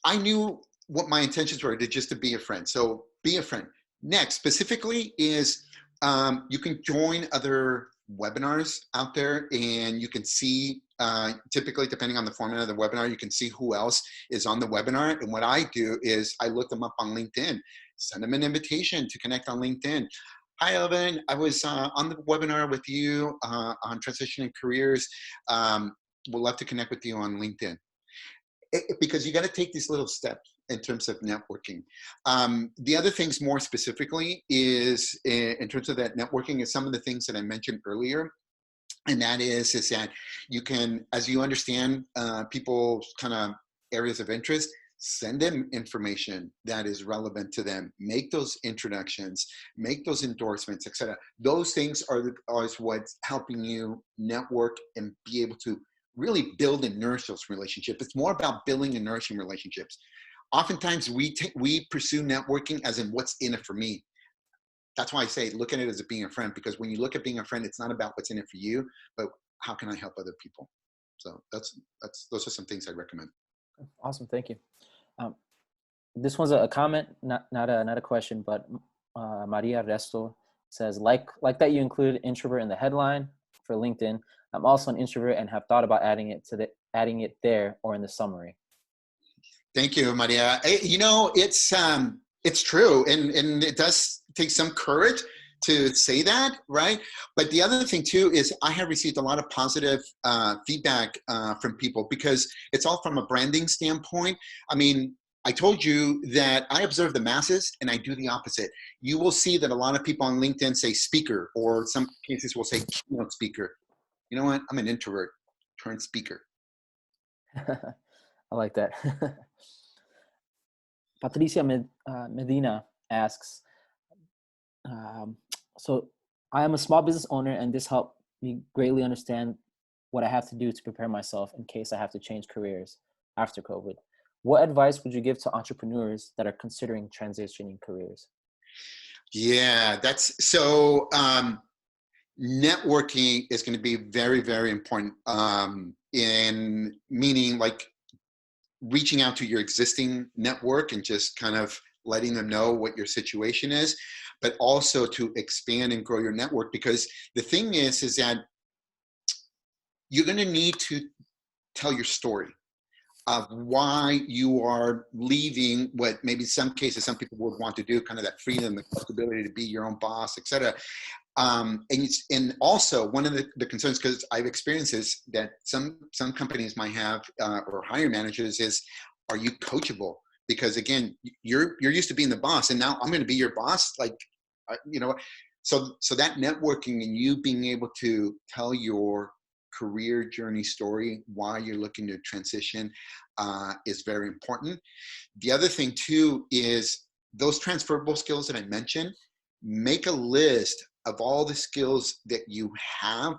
I knew what my intentions were, just to be a friend. So be a friend. Next, specifically, is you can join other webinars out there, and you can see, typically, depending on the format of the webinar, you can see who else is on the webinar. And what I do is I look them up on LinkedIn, send them an invitation to connect on LinkedIn. Hi, Evan. I was on the webinar with you on transitioning careers. Would love to connect with you on LinkedIn. Because you got to take these little steps in terms of networking. The other things more specifically is in terms of that networking is some of the things that I mentioned earlier. And that is that you can, as you understand people's kind of areas of interest, send them information that is relevant to them, make those introductions, make those endorsements, etc. Those things are what's helping you network and be able to really build and nourish those relationships. It's more about building and nourishing relationships. Oftentimes we pursue networking as in what's in it for me. That's why I say look at it as being a friend, because when you look at being a friend, it's not about what's in it for you, but how can I help other people? So those are some things I recommend. Awesome, thank you. This one's a comment, not a question, but Maria Resto says, like that you include introvert in the headline for LinkedIn. I'm also an introvert and have thought about adding it there or in the summary. Thank you, Maria. It's true, and it does take some courage to say that, right? But the other thing too is I have received a lot of positive feedback from people, because it's all from a branding standpoint. I mean, I told you that I observe the masses and I do the opposite. You will see that a lot of people on LinkedIn say speaker, or some cases will say keynote speaker. You know what? I'm an introvert turned speaker. I like that. Patricia Medina asks, so I am a small business owner and this helped me greatly understand what I have to do to prepare myself in case I have to change careers after COVID. What advice would you give to entrepreneurs that are considering transitioning careers? Yeah, that's so. Networking is going to be very, very important in meaning like reaching out to your existing network and just kind of letting them know what your situation is, but also to expand and grow your network. Because the thing is that you're going to need to tell your story of why you are leaving what maybe some cases some people would want to do, kind of that freedom, the flexibility to be your own boss, etc. And also one of the concerns, because I've experienced this, that some companies might have or hiring managers is, are you coachable? Because again, you're used to being the boss, and now I'm going to be your boss. Like, so that networking and you being able to tell your career journey story, why you're looking to transition, is very important. The other thing too is those transferable skills that I mentioned. Make a list of all the skills that you have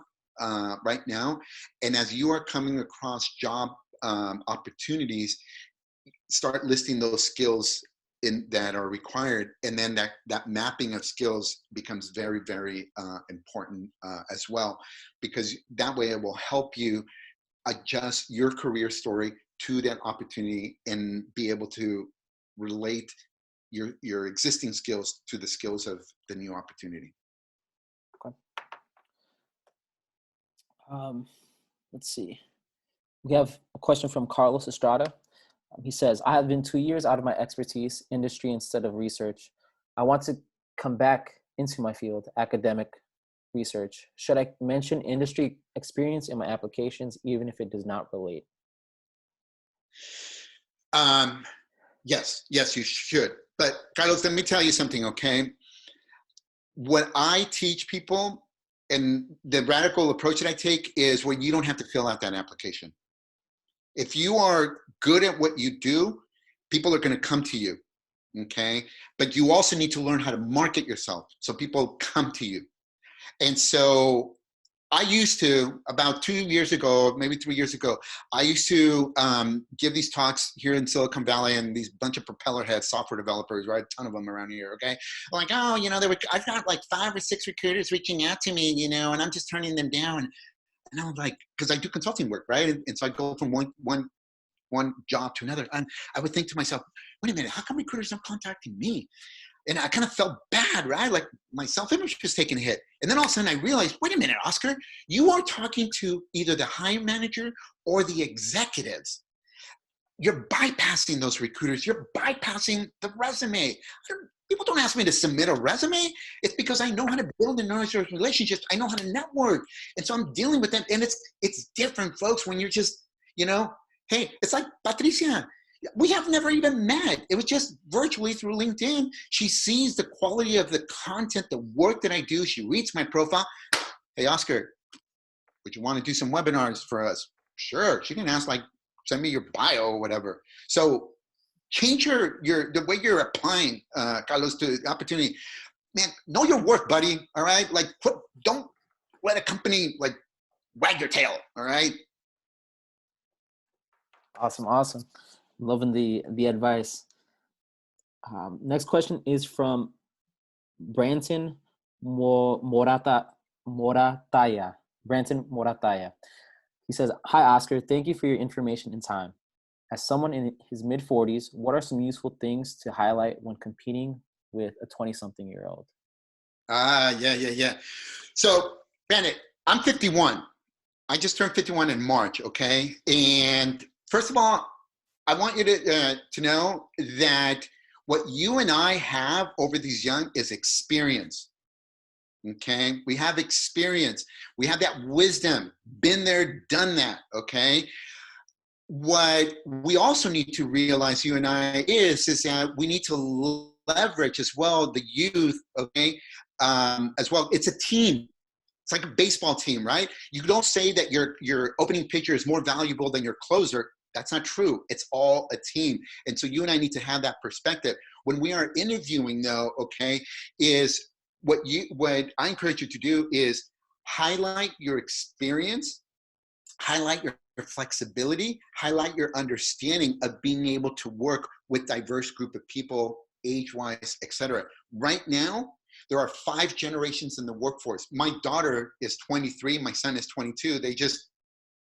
right now, and as you are coming across job opportunities, start listing those skills that are required, and then that mapping of skills becomes very, very important as well, because that way it will help you adjust your career story to that opportunity and be able to relate your existing skills to the skills of the new opportunity. Okay. Let's see. We have a question from Carlos Estrada. He says, I have been 2 years out of my expertise, industry instead of research. I want to come back into my field, academic research. Should I mention industry experience in my applications, even if it does not relate? Yes, you should. But Carlos, let me tell you something, okay? What I teach people and the radical approach that I take is where you don't have to fill out that application. If you are good at what you do, people are going to come to you, okay? But you also need to learn how to market yourself so people come to you. And so I used to, about 2 years ago, maybe 3 years ago, I used to give these talks here in Silicon Valley, and these bunch of propeller head software developers, right? A ton of them around here, okay? Like, oh, you know, I've got like 5 or 6 recruiters reaching out to me, you know, and I'm just turning them down. And I'm like, because I do consulting work, right? And so I go from one job to another. And I would think to myself, wait a minute, how come recruiters aren't contacting me? And I kind of felt bad, right? Like my self-image was taking a hit. And then all of a sudden I realized, wait a minute, Oscar, you are talking to either the hiring manager or the executives. You're bypassing those recruiters. You're bypassing the resume. People don't ask me to submit a resume. It's because I know how to build and nurture relationships. I know how to network. And so I'm dealing with them. And it's different, folks, when you're just, you know, hey, it's like Patricia. We have never even met. It was just virtually through LinkedIn. She sees the quality of the content, the work that I do. She reads my profile. Hey, Oscar, would you want to do some webinars for us? Sure. She can ask, like, send me your bio or whatever. So change the way you're applying, Carlos, to the opportunity. Man, know your worth, buddy. All right. Like, don't let a company like wag your tail. All right. Awesome. Loving the advice. Next question is from Branton Morataya. Branton Morataya. He says, hi, Oscar. Thank you for your information and time. As someone in his mid-40s, what are some useful things to highlight when competing with a 20-something-year-old? Yeah. So, Brandon, I'm 51. I just turned 51 in March, okay? And first of all, I want you to know that what you and I have over these young is experience, okay? We have experience. We have that wisdom, been there, done that, okay? What we also need to realize, you and I, is that we need to leverage as well the youth, okay, as well. It's a team. It's like a baseball team, right? You don't say that your opening pitcher is more valuable than your closer. That's not true. It's all a team. And so you and I need to have that perspective. When we are interviewing, though, okay, is what I encourage you to do is highlight your experience, highlight your flexibility, highlight your understanding of being able to work with diverse group of people, age-wise, et cetera. Right now, there are 5 generations in the workforce. My daughter is 23, my son is 22. They just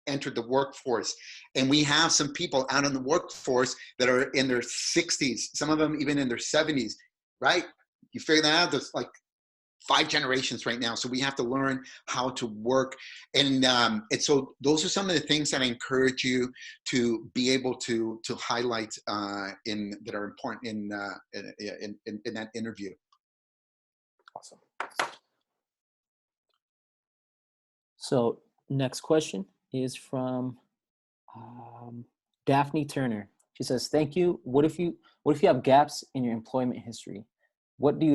entered the workforce. And we have some people out in the workforce that are in their 60s, some of them even in their 70s, right? You figure that out, there's like 5 generations right now. So we have to learn how to work. And so those are some of the things that I encourage you to be able to highlight that are important in that interview. Awesome. So next question is from Daphne Turner. She says, thank you. What if you have gaps in your employment history? How do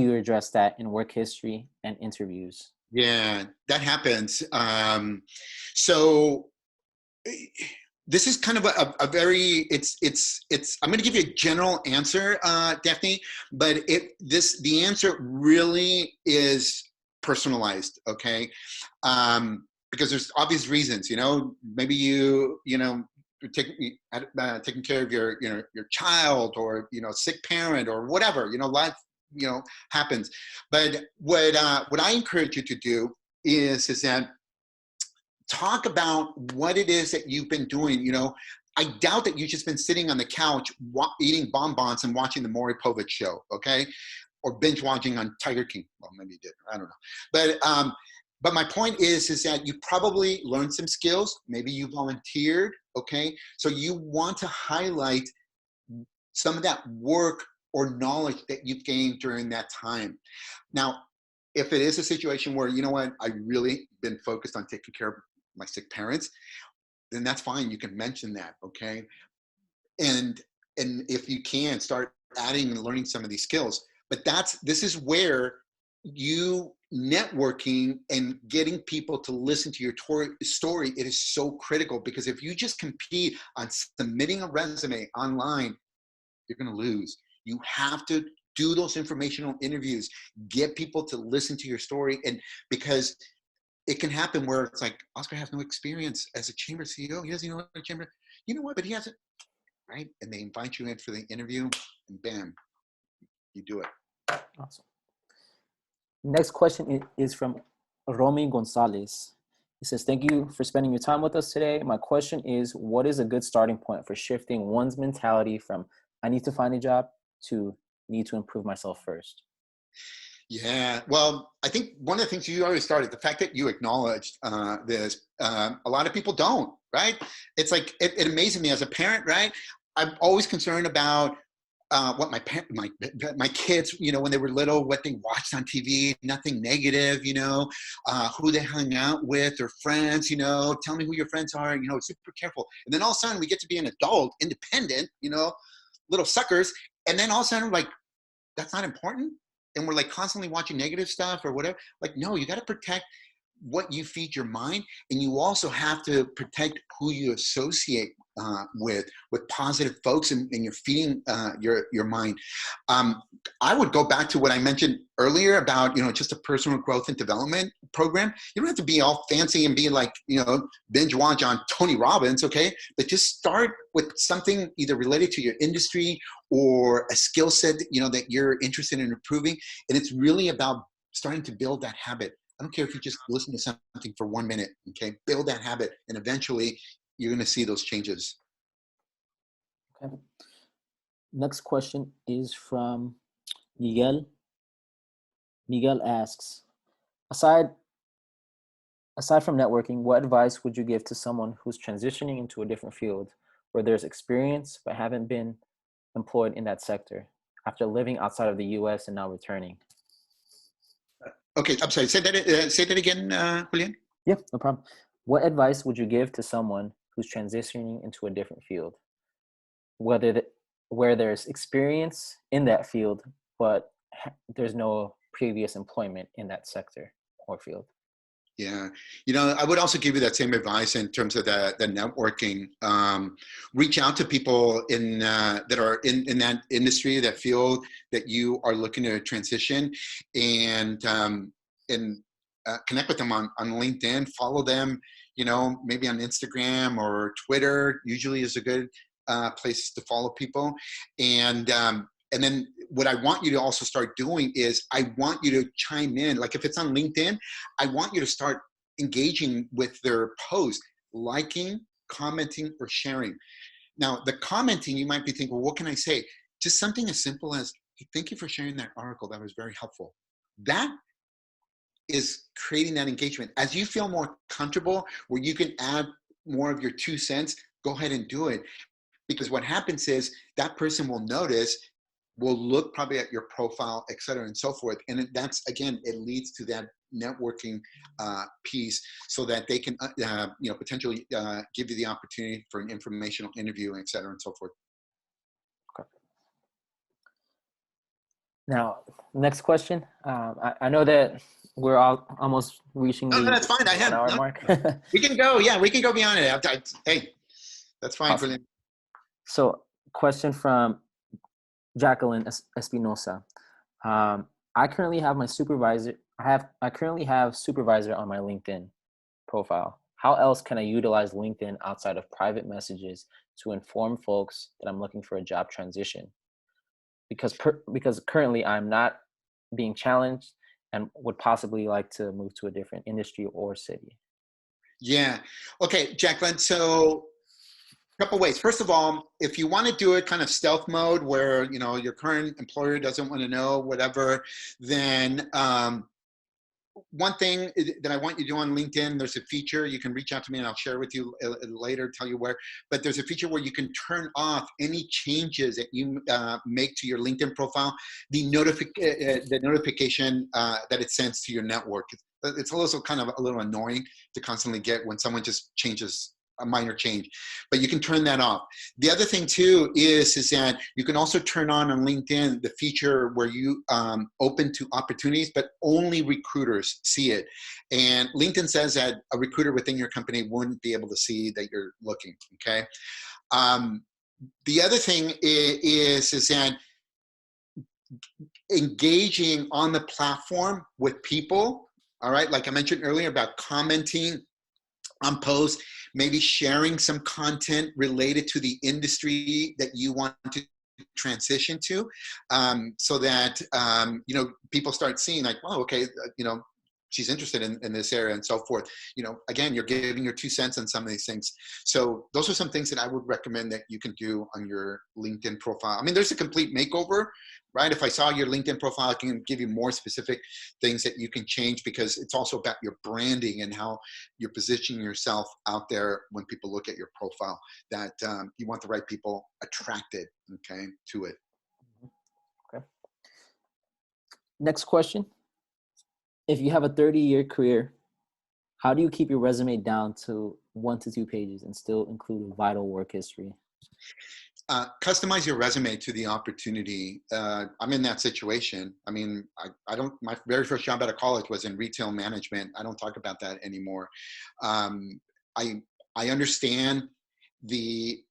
you address that in work history and interviews? Yeah, that happens. So this is kind of a very, I'm going to give you a general answer, Daphne, but the answer really is personalized, okay? Because there's obvious reasons, maybe you taking care of your, your child, or, sick parent, or whatever, life, happens. But what I encourage you to do is that talk about what it is that you've been doing. I doubt that you've just been sitting on the couch eating bonbons and watching the Maury Povich show, okay? Or binge watching on Tiger King. Well, maybe you did. I don't know. But my point is that you probably learned some skills. Maybe you volunteered, okay? So you want to highlight some of that work or knowledge that you've gained during that time. Now, if it is a situation where, I really been focused on taking care of my sick parents, then that's fine. You can mention that, okay? And if you can, start adding and learning some of these skills. But this is where you networking and getting people to listen to your story, it is so critical, because if you just compete on submitting a resume online, you're going to lose. You have to do those informational interviews, get people to listen to your story. And because it can happen where it's like, Oscar has no experience as a chamber CEO. He doesn't know what a chamber, you know what, but he hasn't, right? And they invite you in for the interview, and bam, you do it. Awesome. Next question is from Romy Gonzalez. He says, thank you for spending your time with us today. My question is, what is a good starting point for shifting one's mentality from I need to find a job to need to improve myself first? Yeah, well, I think one of the things you already started, the fact that you acknowledged this, a lot of people don't, right? It's like, it amazes me as a parent, right? I'm always concerned about what my kids, when they were little, what they watched on TV, nothing negative, who they hung out with, their friends, tell me who your friends are, super careful. And then all of a sudden we get to be an adult, independent, little suckers. And then all of a sudden, like, that's not important. And we're like constantly watching negative stuff or whatever. Like, no, you got to protect what you feed your mind. And you also have to protect who you associate with positive folks, and you're feeding your mind. I would go back to what I mentioned earlier about, just a personal growth and development program. You don't have to be all fancy and be like, binge watch on Tony Robbins, okay? But just start with something either related to your industry or a skill set, that you're interested in improving. And it's really about starting to build that habit. I don't care if you just listen to something for 1 minute, okay? Build that habit, and eventually you're going to see those changes. Okay. Next question is from Miguel. Miguel asks, aside from networking, what advice would you give to someone who's transitioning into a different field where there's experience but haven't been employed in that sector after living outside of the US and now returning? Okay, I'm sorry. Say that again, Julian. Yeah, no problem. What advice would you give to someone who's transitioning into a different field, where there's experience in that field, but there's no previous employment in that sector or field? Yeah, I would also give you that same advice in terms of the networking. Reach out to people that are in that industry, that field that you are looking to transition, and connect with them on LinkedIn. Follow them, maybe on Instagram or Twitter. Usually is a good place to follow people, and then what I want you to also start doing is I want you to chime in. Like if it's on LinkedIn, I want you to start engaging with their post, liking, commenting, or sharing. Now, the commenting, you might be thinking, well, what can I say? Just something as simple as, hey, thank you for sharing that article. That was very helpful. That is creating that engagement. As you feel more comfortable, where you can add more of your 2 cents, go ahead and do it. Because what happens is that person will notice, will look probably at your profile, et cetera, and so forth. And that's, again, it leads to that networking piece, so that they can, potentially give you the opportunity for an informational interview, et cetera, and so forth. Okay. Now, next question. I know that we're all almost reaching the that's fine. hour mark. We can go. Yeah, we can go beyond it. Hey, that's fine. Awesome. Brilliant. So, question from Jacqueline Espinosa. I currently have supervisor on my LinkedIn profile. how else can I utilize LinkedIn outside of private messages to inform folks that I'm looking for a job transition? Because currently I'm not being challenged and would possibly like to move to a different industry or city. Yeah. Okay, Jacqueline. So a couple ways. First of all, if you want to do it kind of stealth mode where, you know, your current employer doesn't want to know whatever, then one thing that I want you to do on LinkedIn, there's a feature, you can reach out to me and I'll share with you later, tell you where, but there's a feature where you can turn off any changes that you make to your LinkedIn profile, the notification that it sends to your network. It's also kind of a little annoying to constantly get when someone just changes a minor change, but you can turn that off. The other thing too is that you can also turn on LinkedIn the feature where you open to opportunities, but only recruiters see it. And LinkedIn says that a recruiter within your company wouldn't be able to see that you're looking. Okay. The other thing is that engaging on the platform with people. All right, like I mentioned earlier about commenting on posts, maybe sharing some content related to the industry that you want to transition to, so that you know, people start seeing like, oh, okay, you know, she's interested in this area and so forth. You know, again, you're giving your 2 cents on some of these things. So those are some things that I would recommend that you can do on your LinkedIn profile. I mean, there's a complete makeover, right? If I saw your LinkedIn profile, I can give you more specific things that you can change, because it's also about your branding and how you're positioning yourself out there when people look at your profile, that you want the right people attracted, okay, to it. Okay. Next question. If you have a 30-year career, how do you keep your resume down to 1 to 2 pages and still include vital work history? Customize your resume to the opportunity. I'm in that situation. I mean, I don't, my very first job out of college was in retail management. I don't talk about that anymore. I understand the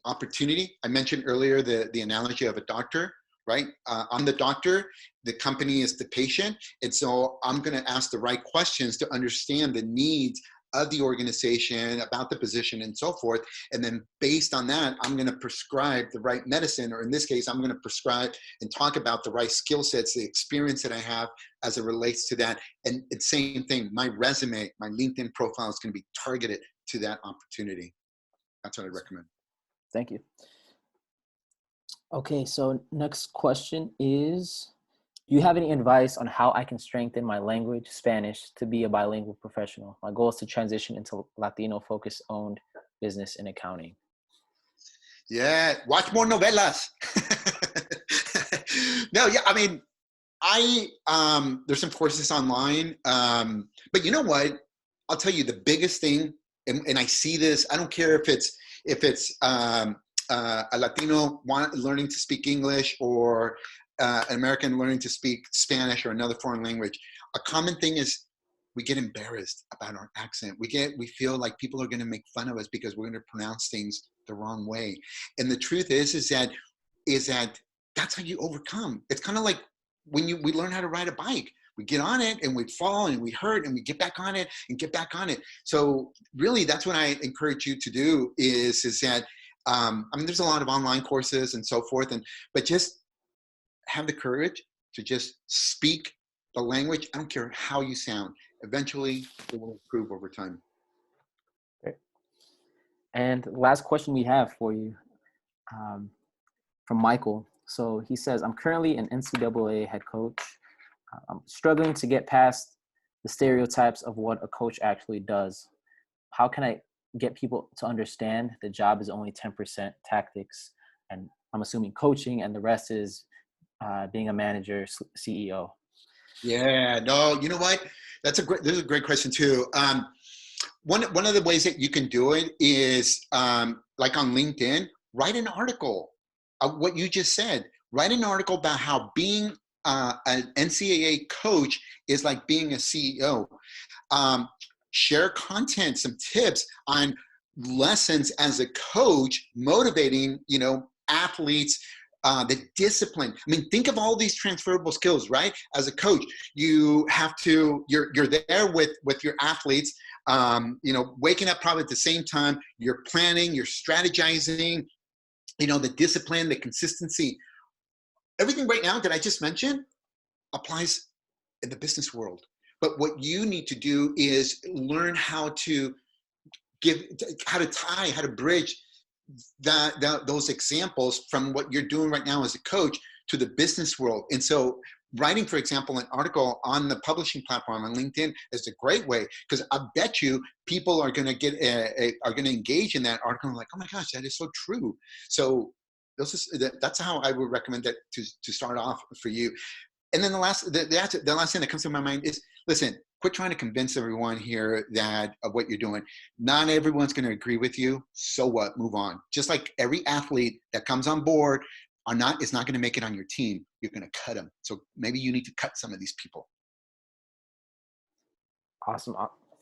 opportunity. I mentioned earlier the analogy of a doctor, right? I'm the doctor, the company is the patient. And so I'm going to ask the right questions to understand the needs of the organization, about the position and so forth. And then based on that, I'm going to prescribe the right medicine, or in this case, I'm going to prescribe and talk about the right skill sets, the experience that I have as it relates to that. And it's same thing, my resume, my LinkedIn profile is going to be targeted to that opportunity. That's what I recommend. Thank you. Okay, so next question is, do you have any advice on how I can strengthen my language, Spanish, to be a bilingual professional? My goal is to transition into Latino-focused owned business in accounting. Yeah, watch more novelas. No, yeah, I mean, there's some courses online, but you know what? I'll tell you the biggest thing, and I see this. I don't care if it's a Latino learning to speak English, or an American learning to speak Spanish or another foreign language. A common thing is we get embarrassed about our accent. We feel like people are going to make fun of us because we're going to pronounce things the wrong way. And the truth is that that's how you overcome. It's kind of like when we learn how to ride a bike. We get on it and we fall and we hurt and we get back on it and get back on it. So really, that's what I encourage you to do is that, I mean, there's a lot of online courses and so forth, but just have the courage to just speak the language. I don't care how you sound. Eventually, it will improve over time. Great. And last question we have for you, from Michael. So he says, I'm currently an NCAA head coach. I'm struggling to get past the stereotypes of what a coach actually does. How can I get people to understand the job is only 10% tactics, and I'm assuming coaching, and the rest is being a manager, CEO? Yeah, no, you know what? This is a great question too. One of the ways that you can do it is, like on LinkedIn, write an article of what you just said. Write an article about how being an NCAA coach is like being a CEO. Share content, some tips on lessons as a coach, motivating, athletes the discipline. I mean, think of all these transferable skills, right? As a coach, you have to, you're there with your athletes, you know, waking up probably at the same time, you're planning, you're strategizing, you know, the discipline, the consistency, everything right now that I just mentioned applies in the business world. But what you need to do is learn how to how to bridge those examples from what you're doing right now as a coach to the business world. And so writing, for example, an article on the publishing platform on LinkedIn is a great way, because I bet you people are going to get are going to engage in that article and like, oh my gosh, that is so true. So that's how I would recommend that to start off for you. And then the last thing that comes to my mind is, listen, quit trying to convince everyone here that of what you're doing. Not everyone's going to agree with you. So what? Move on. Just like every athlete that comes on board is not going to make it on your team. You're going to cut them. So maybe you need to cut some of these people. Awesome.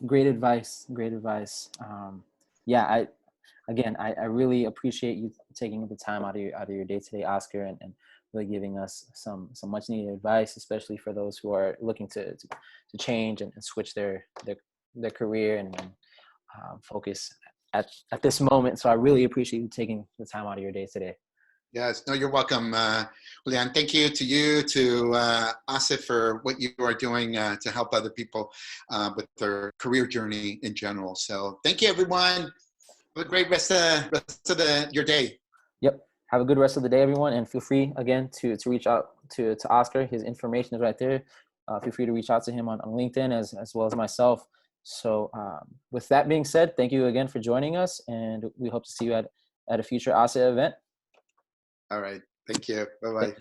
Great advice. Great advice. Yeah, I really appreciate you taking the time out of your day today, Oscar, and really giving us some much needed advice, especially for those who are looking to change and switch their career and focus at this moment. So I really appreciate you taking the time out of your day today. Yes, no, you're welcome, Julian. Thank you to Asif for what you are doing to help other people with their career journey in general. So thank you, everyone. Have a great rest of your day. Yep. Have a good rest of the day, everyone. And feel free, again, to reach out to Oscar. His information is right there. Feel free to reach out to him on LinkedIn as well as myself. So with that being said, thank you again for joining us. And we hope to see you at a future ASA event. All right. Thank you. Bye-bye.